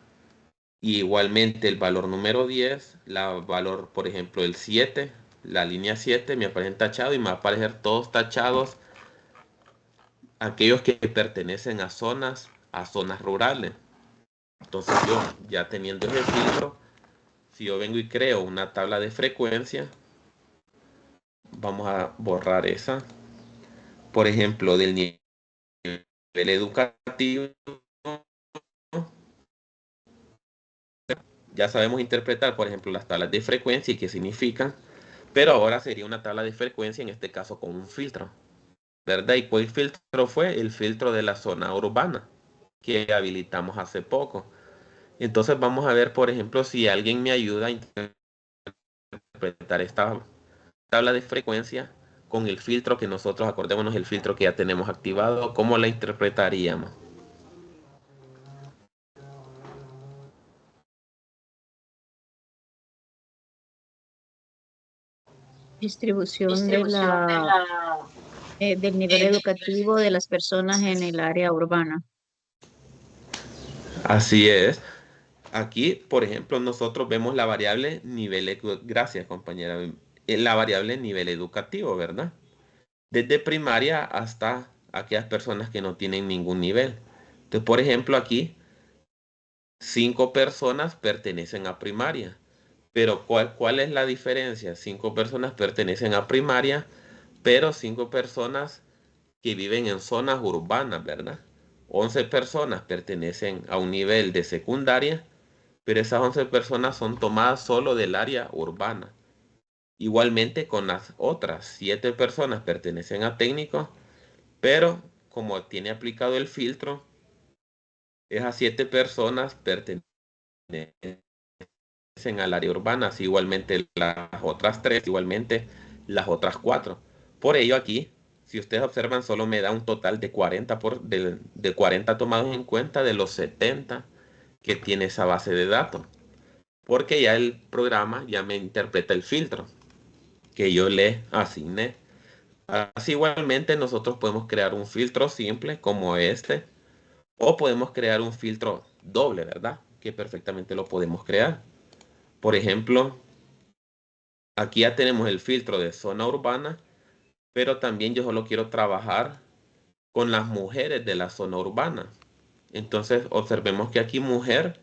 [SPEAKER 1] Y igualmente el valor número 10, la valor, por ejemplo, el 7, la línea 7, me aparecen tachados y me va a aparecer todos tachados aquellos que pertenecen a zonas rurales. Entonces yo, ya teniendo ese filtro, si yo vengo y creo una tabla de frecuencia, vamos a borrar esa. Por ejemplo, del nivel educativo, ya sabemos interpretar, por ejemplo, las tablas de frecuencia y qué significan, pero ahora sería una tabla de frecuencia, en este caso con un filtro, ¿verdad? ¿Y cuál filtro fue? El filtro de la zona urbana que habilitamos hace poco. Entonces vamos a ver, por ejemplo, si alguien me ayuda a interpretar esta tabla de frecuencia con el filtro que nosotros, acordémonos, el filtro que ya tenemos activado, ¿cómo la interpretaríamos?
[SPEAKER 2] Distribución de del nivel educativo de las personas en el área urbana.
[SPEAKER 1] Así es. Aquí, por ejemplo, nosotros vemos la variable nivel, gracias compañera, la variable nivel educativo, ¿verdad? Desde primaria hasta aquellas personas que no tienen ningún nivel. Entonces, por ejemplo, aquí 5 personas pertenecen a primaria. Pero ¿cuál es la diferencia? 5 personas pertenecen a primaria, pero 5 personas que viven en zonas urbanas, ¿verdad? 11 personas pertenecen a un nivel de secundaria, pero esas 11 personas son tomadas solo del área urbana. Igualmente con las otras 7 personas pertenecen a técnicos, pero como tiene aplicado el filtro, esas 7 personas pertenecen al área urbana, así igualmente las otras 3, igualmente las otras 4. Por ello aquí, si ustedes observan, solo me da un total de 40, de 40 tomados en cuenta de los 70 que tiene esa base de datos. Porque ya el programa ya me interpreta el filtro que yo le asigné. Así igualmente nosotros podemos crear un filtro simple como este, o podemos crear un filtro doble, ¿verdad? Que perfectamente lo podemos crear. Por ejemplo, aquí ya tenemos el filtro de zona urbana, pero también yo solo quiero trabajar con las mujeres de la zona urbana. Entonces observemos que aquí mujer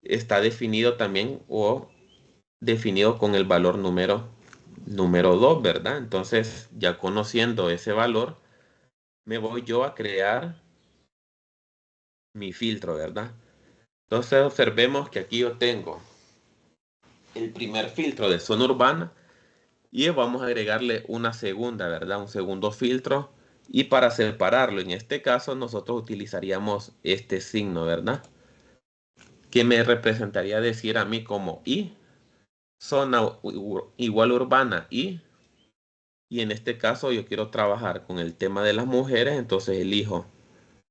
[SPEAKER 1] está definido también, o definido con el valor número 2, ¿verdad? Entonces, ya conociendo ese valor, me voy yo a crear mi filtro, ¿verdad? Entonces, observemos que aquí yo tengo el primer filtro de zona urbana y vamos a agregarle una segunda, ¿verdad? Un segundo filtro. Y para separarlo, en este caso, nosotros utilizaríamos este signo, ¿verdad? Que me representaría decir a mí como I, zona igual urbana I. Y en este caso yo quiero trabajar con el tema de las mujeres, entonces elijo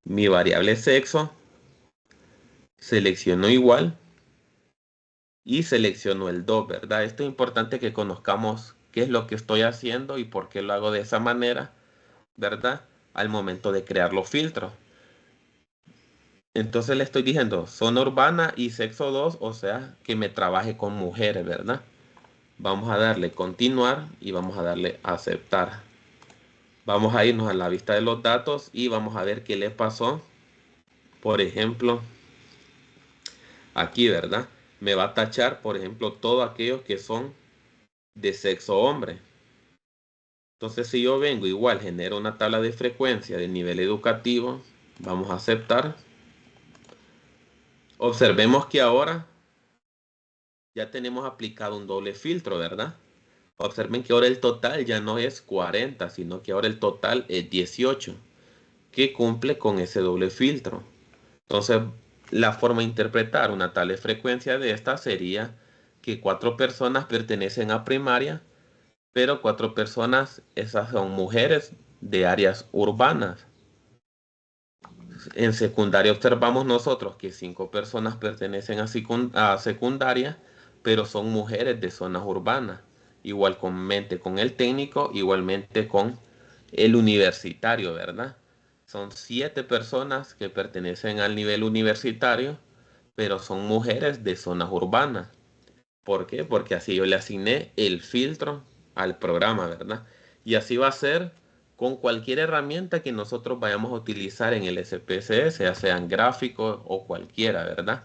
[SPEAKER 1] mi variable sexo, selecciono igual y selecciono el 2, ¿verdad? Esto es importante que conozcamos qué es lo que estoy haciendo y por qué lo hago de esa manera, ¿verdad? Al momento de crear los filtros. Entonces le estoy diciendo zona urbana y sexo 2, o sea, que me trabaje con mujeres, ¿verdad? Vamos a darle continuar y vamos a darle aceptar. Vamos a irnos a la vista de los datos y vamos a ver qué le pasó. Por ejemplo, aquí, ¿verdad? Me va a tachar, por ejemplo, todos aquellos que son de sexo hombre. Entonces, si yo vengo igual, genero una tabla de frecuencia de nivel educativo, vamos a aceptar. Observemos que ahora ya tenemos aplicado un doble filtro, ¿verdad? Observen que ahora el total ya no es 40, sino que ahora el total es 18, que cumple con ese doble filtro. Entonces, la forma de interpretar una tal frecuencia de esta sería que 4 personas pertenecen a primaria, pero 4 personas, esas son mujeres de áreas urbanas. En secundaria observamos nosotros que 5 personas pertenecen a secundaria, pero son mujeres de zonas urbanas. Igualmente con el técnico, igualmente con el universitario, ¿verdad? Son 7 personas que pertenecen al nivel universitario, pero son mujeres de zonas urbanas. ¿Por qué? Porque así yo le asigné el filtro al programa, ¿verdad? Y así va a ser con cualquier herramienta que nosotros vayamos a utilizar en el SPSS, ya sean gráficos o cualquiera, ¿verdad?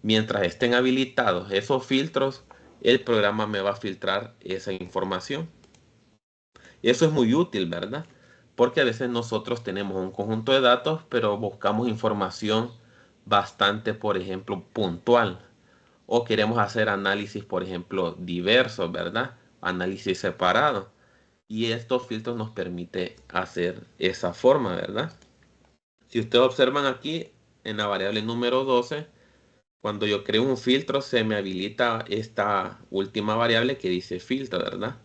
[SPEAKER 1] Mientras estén habilitados esos filtros, el programa me va a filtrar esa información. Y eso es muy útil, ¿verdad? Porque a veces nosotros tenemos un conjunto de datos, pero buscamos información bastante, por ejemplo, puntual. O queremos hacer análisis, por ejemplo, diversos, ¿verdad? Análisis separado. Y estos filtros nos permite hacer esa forma, ¿verdad? Si ustedes observan aquí en la variable número 12, cuando yo creo un filtro se me habilita esta última variable que dice filtro, ¿verdad?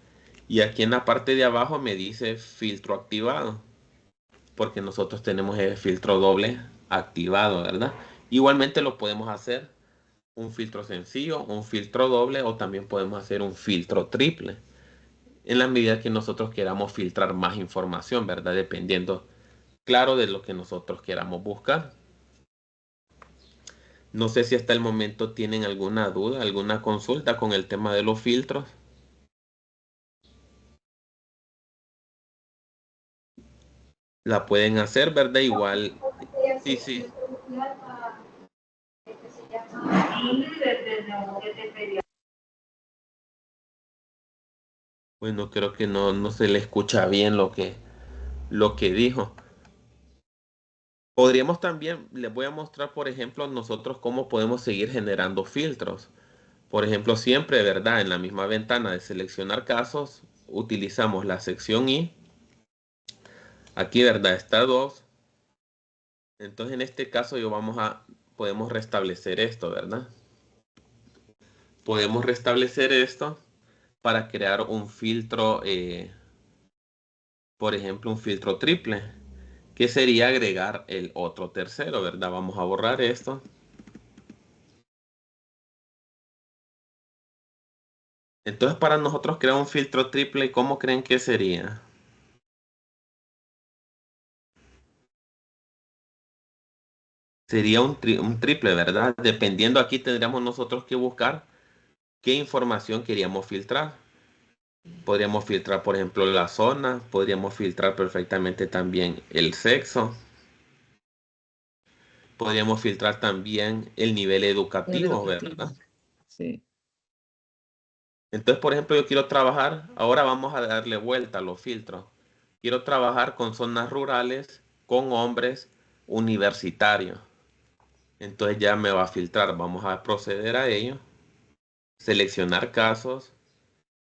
[SPEAKER 1] Y aquí en la parte de abajo me dice filtro activado, porque nosotros tenemos el filtro doble activado, ¿verdad? Igualmente lo podemos hacer un filtro sencillo, un filtro doble o también podemos hacer un filtro triple en la medida que nosotros queramos filtrar más información, ¿verdad? Dependiendo, claro, de lo que nosotros queramos buscar. No sé si hasta el momento tienen alguna duda, alguna consulta con el tema de los filtros. La pueden hacer, ¿verdad? Igual, sí, sí. Bueno, creo que no se le escucha bien lo que dijo. Podríamos también, les voy a mostrar, por ejemplo, nosotros cómo podemos seguir generando filtros. Por ejemplo, siempre, ¿verdad? En la misma ventana de seleccionar casos, utilizamos la sección I. Aquí, ¿verdad? Está 2. Entonces, en este caso, podemos restablecer esto, ¿verdad? Podemos restablecer esto para crear un filtro, por ejemplo, un filtro triple, que sería agregar el otro tercero, ¿verdad? Vamos a borrar esto. Entonces, para nosotros crear un filtro triple, ¿cómo creen que sería? Sería un triple, ¿verdad? Dependiendo, aquí tendríamos nosotros que buscar qué información queríamos filtrar. Podríamos filtrar, por ejemplo, la zona, podríamos filtrar perfectamente también el sexo, podríamos filtrar también el nivel
[SPEAKER 4] El
[SPEAKER 1] educativo,
[SPEAKER 4] educativo.
[SPEAKER 1] ¿verdad?
[SPEAKER 4] Sí.
[SPEAKER 1] Entonces, por ejemplo, yo quiero trabajar, ahora vamos a darle vuelta a los filtros. Quiero trabajar con zonas rurales, con hombres universitarios. Entonces ya me va a filtrar, vamos a proceder a ello, seleccionar casos,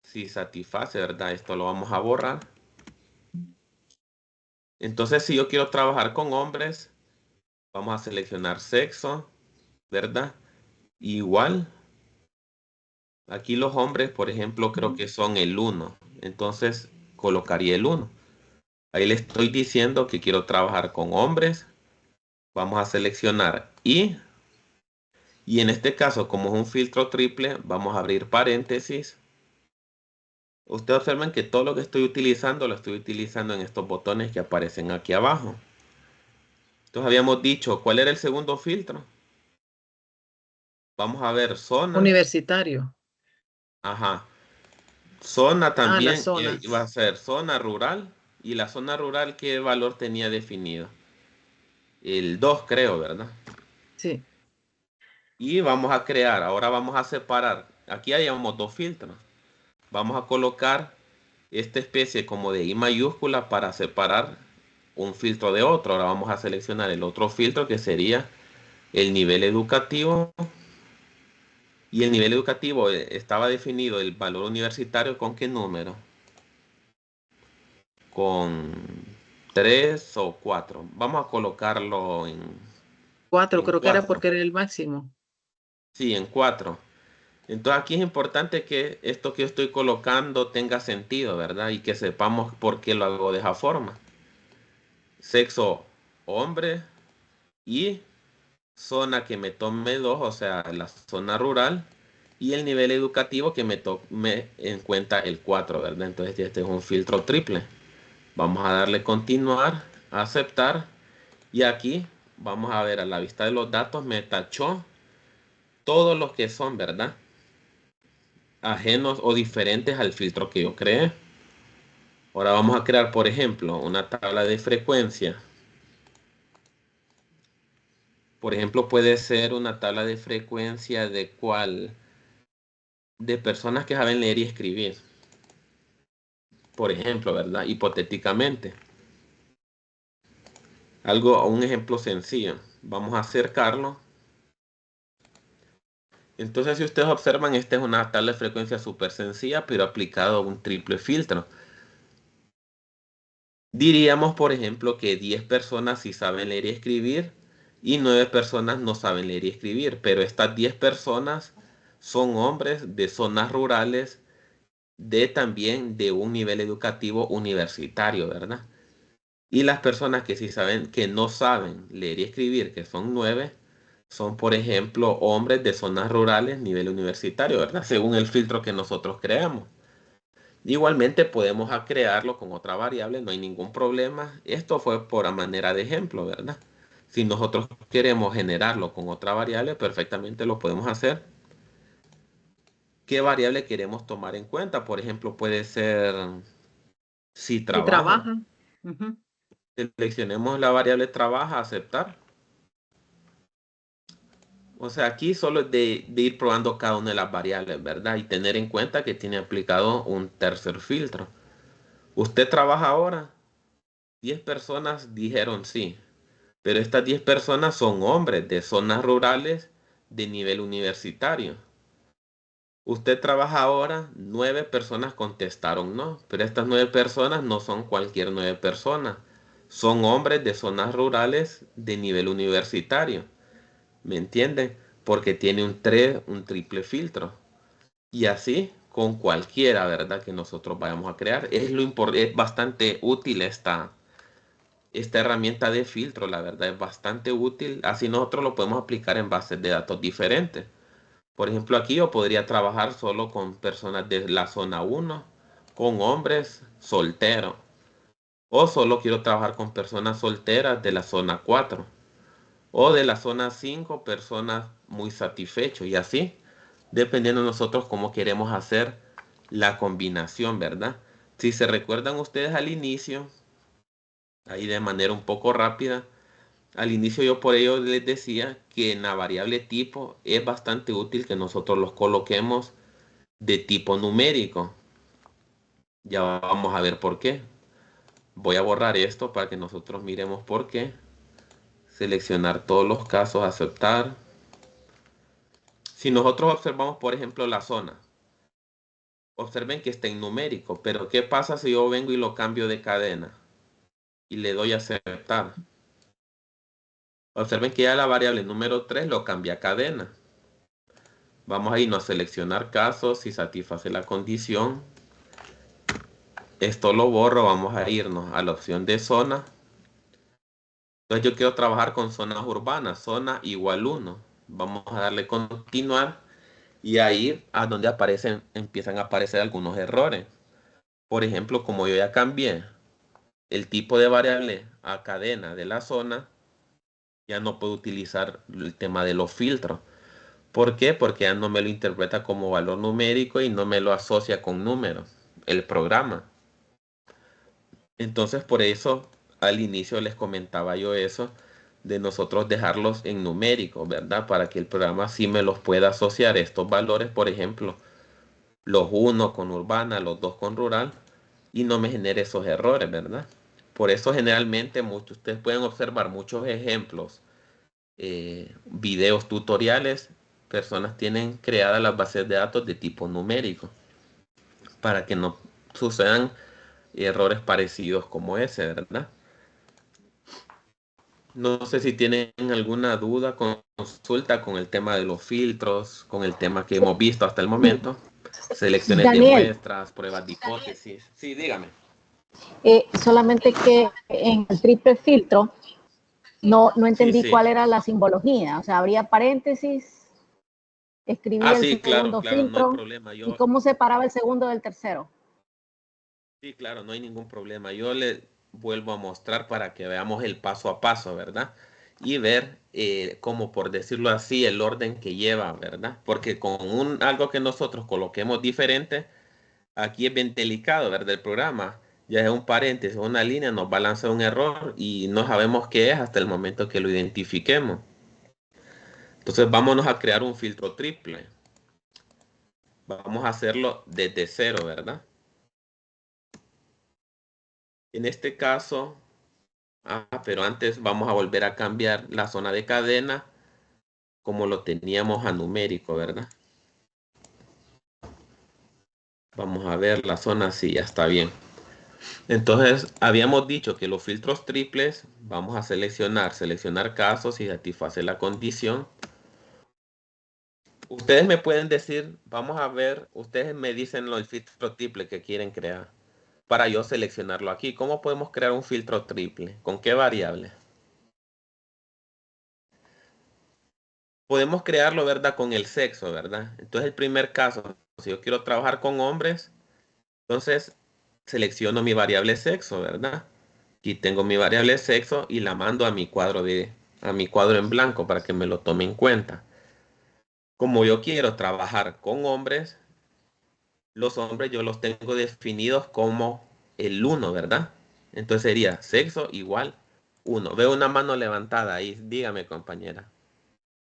[SPEAKER 1] si satisface, ¿verdad? Esto lo vamos a borrar. Entonces, si yo quiero trabajar con hombres, vamos a seleccionar sexo, ¿verdad? Igual, aquí los hombres, por ejemplo, creo que son el 1. Entonces, colocaría el 1. Ahí le estoy diciendo que quiero trabajar con hombres. Vamos a seleccionar y en este caso, como es un filtro triple, vamos a abrir paréntesis. Ustedes observan que todo lo que estoy utilizando, lo estoy utilizando en estos botones que aparecen aquí abajo. Entonces habíamos dicho, ¿cuál era el segundo filtro? Vamos a ver zona.
[SPEAKER 4] Universitario.
[SPEAKER 1] Ajá. Zona
[SPEAKER 4] Ah, la
[SPEAKER 1] también
[SPEAKER 4] zona.
[SPEAKER 1] iba a ser zona rural. ¿Y la zona rural qué valor tenía definido? El 2 creo, ¿verdad?
[SPEAKER 4] Sí.
[SPEAKER 1] Y vamos a crear, ahora vamos a separar. Aquí hayamos dos filtros. Vamos a colocar esta especie como de I mayúscula para separar un filtro de otro. Ahora vamos a seleccionar el otro filtro que sería el nivel educativo. Y el nivel educativo estaba definido el valor universitario con qué número? Con 3 o 4. Vamos a colocarlo
[SPEAKER 4] 4,
[SPEAKER 1] en
[SPEAKER 4] creo que era
[SPEAKER 1] 4.
[SPEAKER 4] porque era el máximo.
[SPEAKER 1] Sí, en 4. Entonces aquí es importante que esto que yo estoy colocando tenga sentido, ¿verdad? Y que sepamos por qué lo hago de esa forma. Sexo hombre y zona que me tome 2, o sea, la zona rural. Y el nivel educativo que me tome en cuenta el 4, ¿verdad? Entonces este es un filtro triple. Vamos a darle continuar, aceptar. Y aquí vamos a ver a la vista de los datos, me tachó todos los que son, ¿verdad? Ajenos o diferentes al filtro que yo creé. Ahora vamos a crear, por ejemplo, una tabla de frecuencia. Por ejemplo, puede ser una tabla de frecuencia de cuál, de personas que saben leer y escribir. Por ejemplo, ¿verdad? Hipotéticamente. Un ejemplo sencillo. Vamos a acercarlo. Entonces, si ustedes observan, esta es una tabla de frecuencia súper sencilla, pero aplicado a un triple filtro. Diríamos, por ejemplo, que 10 personas sí saben leer y escribir y 9 personas no saben leer y escribir, pero estas 10 personas son hombres de zonas rurales también de un nivel educativo universitario, ¿verdad? Y las personas que sí saben, que no saben leer y escribir, que son 9, son, por ejemplo, hombres de zonas rurales nivel universitario, ¿verdad? Según el filtro que nosotros creamos. Igualmente podemos crearlo con otra variable, no hay ningún problema. Esto fue por manera de ejemplo, ¿verdad? Si nosotros queremos generarlo con otra variable, perfectamente lo podemos hacer. ¿Qué variable queremos tomar en cuenta? Por ejemplo, puede ser si
[SPEAKER 4] Si
[SPEAKER 1] trabaja.
[SPEAKER 4] trabajan. Ujú.
[SPEAKER 1] Seleccionemos la variable trabaja, aceptar. O sea, aquí solo es de ir probando cada una de las variables, ¿verdad? Y tener en cuenta que tiene aplicado un tercer filtro. ¿Usted trabaja ahora? 10 personas dijeron sí, pero estas 10 personas son hombres de zonas rurales de nivel universitario. ¿Usted trabaja ahora? 9 personas contestaron no, pero estas 9 personas no son cualquier 9 personas. Son hombres de zonas rurales de nivel universitario. ¿Me entienden? Porque tiene un triple filtro. Y así con cualquiera, ¿verdad? Que nosotros vayamos a crear. Es bastante útil esta herramienta de filtro, la verdad, es bastante útil. Así nosotros lo podemos aplicar en bases de datos diferentes. Por ejemplo, aquí yo podría trabajar solo con personas de la zona 1, con hombres solteros. O solo quiero trabajar con personas solteras de la zona 4. O de la zona 5, personas muy satisfechos. Y así, dependiendo de nosotros cómo queremos hacer la combinación, ¿verdad? Si se recuerdan ustedes al inicio, ahí de manera un poco rápida, al inicio yo por ello les decía que en la variable tipo es bastante útil que nosotros los coloquemos de tipo numérico. Ya vamos a ver por qué. Voy a borrar esto para que nosotros miremos por qué. Seleccionar todos los casos, aceptar. Si nosotros observamos, por ejemplo, la zona, observen que está en numérico, pero ¿qué pasa si yo vengo y lo cambio de cadena y le doy a aceptar? Observen que ya la variable número 3 lo cambia a cadena. Vamos a irnos a seleccionar casos si satisface la condición. Esto lo borro, vamos a irnos a la opción de zona. Entonces yo quiero trabajar con zonas urbanas, zona igual 1. Vamos a darle continuar y ahí a donde empiezan a aparecer algunos errores. Por ejemplo, como yo ya cambié el tipo de variable a cadena de la zona, ya no puedo utilizar el tema de los filtros. ¿Por qué? Porque ya no me lo interpreta como valor numérico y no me lo asocia con números, el programa. Entonces, por eso al inicio les comentaba yo eso, de nosotros dejarlos en numérico, ¿verdad? Para que el programa sí me los pueda asociar estos valores, por ejemplo, los 1 con urbana, los 2 con rural, y no me genere esos errores, ¿verdad? Por eso generalmente ustedes pueden observar muchos ejemplos videos tutoriales, personas tienen creadas las bases de datos de tipo numérico para que no sucedan errores parecidos como ese, ¿verdad? No sé si tienen alguna duda, consulta con el tema de los filtros, con el tema que hemos visto hasta el momento. Selecciones de
[SPEAKER 5] Daniel,
[SPEAKER 1] muestras, pruebas de hipótesis. Sí, dígame.
[SPEAKER 5] solamente que en el triple filtro no entendí
[SPEAKER 1] Sí.
[SPEAKER 5] cuál era la simbología. O sea, habría paréntesis, escribía el
[SPEAKER 1] Sí, claro,
[SPEAKER 5] segundo
[SPEAKER 1] no hay
[SPEAKER 5] filtro
[SPEAKER 1] problema.
[SPEAKER 5] y cómo separaba el segundo del tercero.
[SPEAKER 1] Sí, claro, no hay ningún problema. Yo le vuelvo a mostrar para que veamos el paso a paso, ¿verdad? Y ver como por decirlo así, el orden que lleva, ¿verdad? Porque con algo que nosotros coloquemos diferente, aquí es bien delicado, ¿verdad? El programa, ya es un paréntesis, una línea, nos va a lanzar un error y no sabemos qué es hasta el momento que lo identifiquemos. Entonces vámonos a crear un filtro triple. Vamos a hacerlo desde cero, ¿verdad? En este caso, pero antes vamos a volver a cambiar la zona de cadena como lo teníamos a numérico, ¿verdad? Vamos a ver la zona, sí, ya está bien. Entonces, habíamos dicho que los filtros triples, vamos a seleccionar casos y satisfacer la condición. Ustedes me pueden decir, vamos a ver, ustedes me dicen el filtro triple que quieren crear para yo seleccionarlo aquí. ¿Cómo podemos crear un filtro triple? ¿Con qué variable? Podemos crearlo, ¿verdad? Con el sexo, ¿verdad? Entonces, el primer caso, si yo quiero trabajar con hombres, entonces selecciono mi variable sexo, ¿verdad? Aquí tengo mi variable sexo y la mando a mi cuadro en blanco para que me lo tome en cuenta. Como yo quiero trabajar con hombres, los hombres yo los tengo definidos como el 1, ¿verdad? Entonces sería sexo igual 1. Veo una mano levantada ahí, dígame, compañera.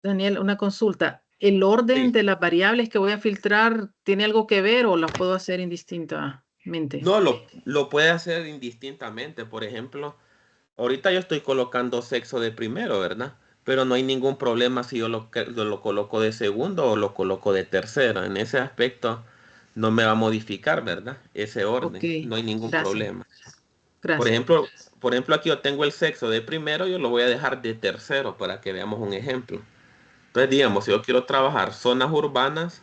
[SPEAKER 4] Daniel, una consulta. ¿El orden
[SPEAKER 1] Sí.
[SPEAKER 4] de las variables que voy a filtrar tiene algo que ver o las puedo hacer indistintamente?
[SPEAKER 1] No, lo puede hacer indistintamente. Por ejemplo, ahorita yo estoy colocando sexo de primero, ¿verdad? Pero no hay ningún problema si yo lo coloco de segundo o lo coloco de tercero. En ese aspecto no me va a modificar, ¿verdad? Ese
[SPEAKER 4] Ok,
[SPEAKER 1] orden. No hay ningún
[SPEAKER 4] gracias,
[SPEAKER 1] problema. Por
[SPEAKER 4] gracias.
[SPEAKER 1] ejemplo, aquí yo tengo el sexo de primero, yo lo voy a dejar de tercero para que veamos un ejemplo. Entonces, digamos, si yo quiero trabajar zonas urbanas,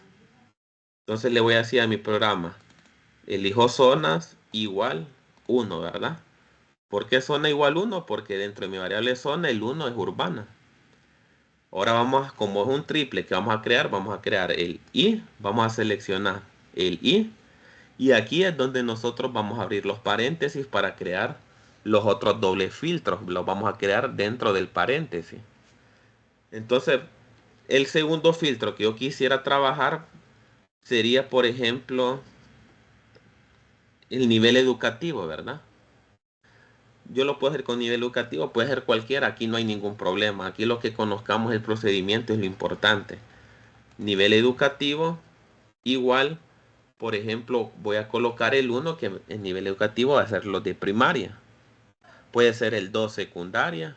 [SPEAKER 1] entonces le voy a decir a mi programa, elijo zonas igual 1, ¿verdad? ¿Por qué zona igual 1? Porque dentro de mi variable zona el 1 es urbana. Ahora vamos, como es un triple que vamos a crear el i, vamos a seleccionar el i y aquí es donde nosotros vamos a abrir los paréntesis para crear los otros dobles filtros. Los vamos a crear dentro del paréntesis. Entonces, el segundo filtro que yo quisiera trabajar sería, por ejemplo, el nivel educativo, ¿verdad? Yo lo puedo hacer con nivel educativo, puede ser cualquiera, aquí no hay ningún problema. Aquí lo que conozcamos el procedimiento es lo importante. Nivel educativo igual, por ejemplo, voy a colocar el 1 que en nivel educativo va a ser lo de primaria. Puede ser el 2 secundaria,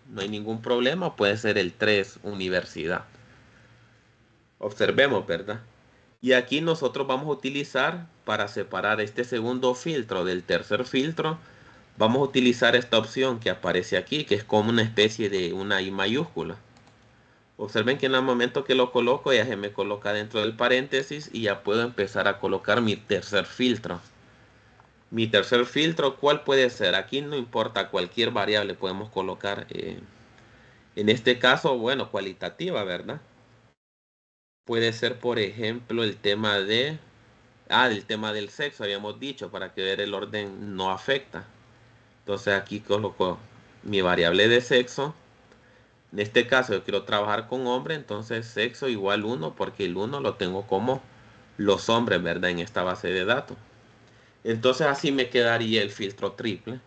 [SPEAKER 1] no hay ningún problema, puede ser el 3 universidad. Observemos, ¿verdad? Y aquí nosotros vamos a utilizar, para separar este segundo filtro del tercer filtro, vamos a utilizar esta opción que aparece aquí, que es como una especie de una I mayúscula. Observen que en el momento que lo coloco ya se me coloca dentro del paréntesis y ya puedo empezar a colocar mi tercer filtro. Mi tercer filtro, ¿cuál puede ser? Aquí no importa, cualquier variable podemos colocar. En este caso, bueno, cualitativa, ¿verdad? Puede ser, por ejemplo, el tema el tema del sexo, habíamos dicho, para que ver el orden no afecta. Entonces aquí coloco mi variable de sexo. En este caso yo quiero trabajar con hombre, entonces sexo igual 1 porque el 1 lo tengo como los hombres, ¿verdad? En esta base de datos. Entonces así me quedaría el filtro triple.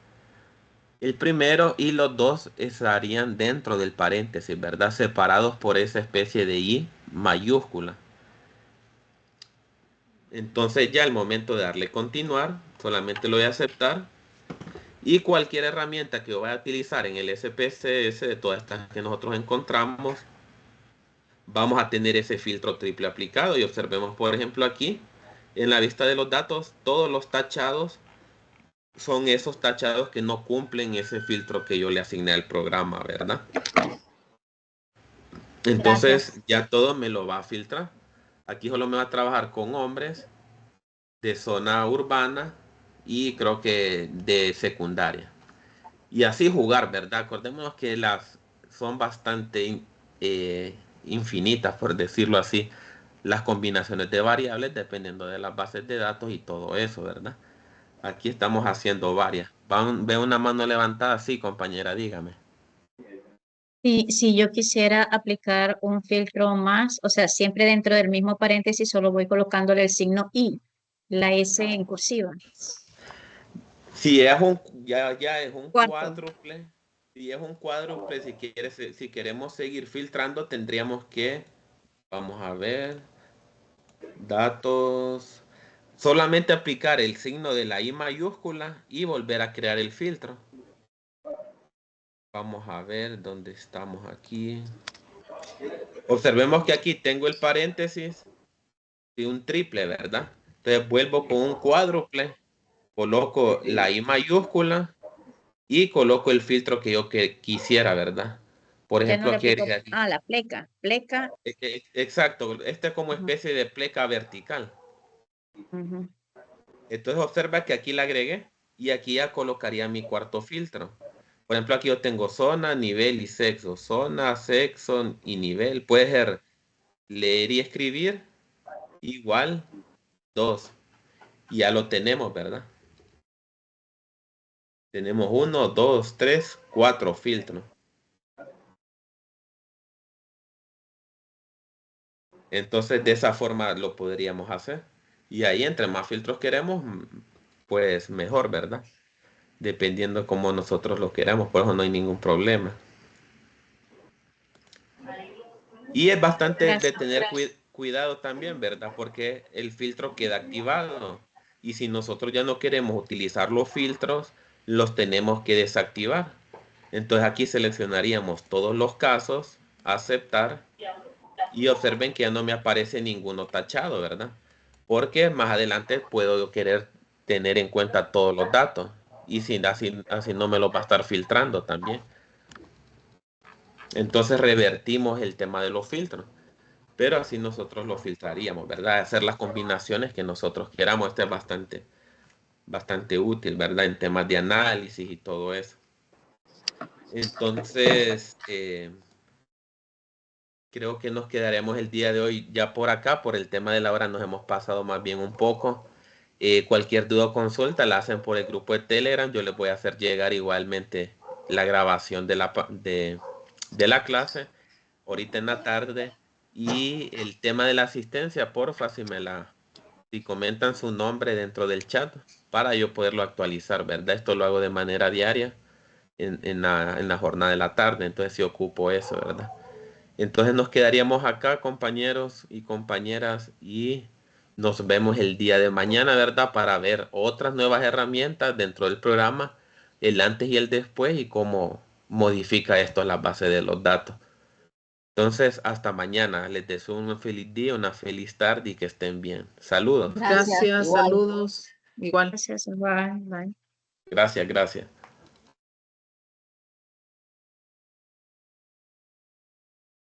[SPEAKER 1] El primero y los dos estarían dentro del paréntesis, ¿verdad? Separados por esa especie de I mayúscula. Entonces ya al momento de darle continuar, solamente lo voy a aceptar. Y cualquier herramienta que yo vaya a utilizar en el SPSS, de todas estas que nosotros encontramos, vamos a tener ese filtro triple aplicado. Y observemos, por ejemplo, aquí, en la vista de los datos, todos los tachados son esos tachados que no cumplen ese filtro que yo le asigné al programa, ¿verdad? Entonces,
[SPEAKER 5] Gracias.
[SPEAKER 1] ya todo me lo va a filtrar. Aquí solo me va a trabajar con hombres de zona urbana y creo que de secundaria. Y así jugar, ¿verdad? Acordémonos que las son bastante infinitas, por decirlo así, las combinaciones de variables dependiendo de las bases de datos y todo eso, ¿verdad? Aquí estamos haciendo varias. Veo una mano levantada, sí, compañera, dígame.
[SPEAKER 2] Si yo quisiera aplicar un filtro más, o sea, siempre dentro del mismo paréntesis, solo voy colocándole el signo I, la S en cursiva.
[SPEAKER 1] Si es ya es un
[SPEAKER 2] Cuarto.
[SPEAKER 1] cuádruple, si queremos seguir filtrando, tendríamos que, vamos a ver, datos, solamente aplicar el signo de la I mayúscula y volver a crear el filtro. Vamos a ver dónde estamos aquí. Observemos que aquí tengo el paréntesis y un triple, ¿verdad? Entonces vuelvo con un cuádruple, coloco la I mayúscula y coloco el filtro que yo quisiera, ¿verdad? Por
[SPEAKER 2] Ya no
[SPEAKER 1] ejemplo,
[SPEAKER 2] le
[SPEAKER 1] aquí,
[SPEAKER 2] aplico, la pleca,
[SPEAKER 1] exacto, este es como
[SPEAKER 2] Ujú.
[SPEAKER 1] especie de pleca vertical.
[SPEAKER 2] Ujú.
[SPEAKER 1] Entonces observa que aquí la agregué y aquí ya colocaría mi cuarto filtro. Por ejemplo, aquí yo tengo zona, nivel y sexo. Zona, sexo y nivel. Puede ser leer y escribir igual 2. Y ya lo tenemos, ¿verdad? Tenemos 1, 2, 3, 4 filtros. Entonces, de esa forma lo podríamos hacer. Y ahí, entre más filtros queremos, pues mejor, ¿verdad? Dependiendo cómo nosotros lo queramos, por eso no hay ningún problema. Y es bastante de
[SPEAKER 2] Gracias.
[SPEAKER 1] tener cuidado también, ¿verdad? Porque el filtro queda activado. Y si nosotros ya no queremos utilizar los filtros, los tenemos que desactivar. Entonces aquí seleccionaríamos todos los casos, aceptar, y observen que ya no me aparece ninguno tachado, ¿verdad? Porque más adelante puedo querer tener en cuenta todos los datos. Y así no me lo va a estar filtrando también. Entonces revertimos el tema de los filtros. Pero así nosotros lo filtraríamos, ¿verdad? Hacer las combinaciones que nosotros queramos. Este es bastante útil, ¿verdad? En temas de análisis y todo eso. Entonces, creo que nos quedaremos el día de hoy ya por acá. Por el tema de la hora nos hemos pasado más bien un poco. Cualquier duda o consulta la hacen por el grupo de Telegram. Yo les voy a hacer llegar igualmente la grabación de la clase ahorita en la tarde. Y el tema de la asistencia, porfa, si comentan su nombre dentro del chat para yo poderlo actualizar, ¿verdad? Esto lo hago de manera diaria en la jornada de la tarde, entonces sí ocupo eso, ¿verdad? Entonces nos quedaríamos acá, compañeros y compañeras, y nos vemos el día de mañana, ¿verdad? Para ver otras nuevas herramientas dentro del programa, el antes y el después y cómo modifica esto las bases de los datos. Entonces, hasta mañana. Les deseo un feliz día, una feliz tarde y que estén bien. Saludos.
[SPEAKER 5] Gracias.
[SPEAKER 4] Gracias,
[SPEAKER 5] Igual.
[SPEAKER 4] saludos. Igual.
[SPEAKER 2] Gracias. Bye. Bye.
[SPEAKER 1] Gracias, gracias.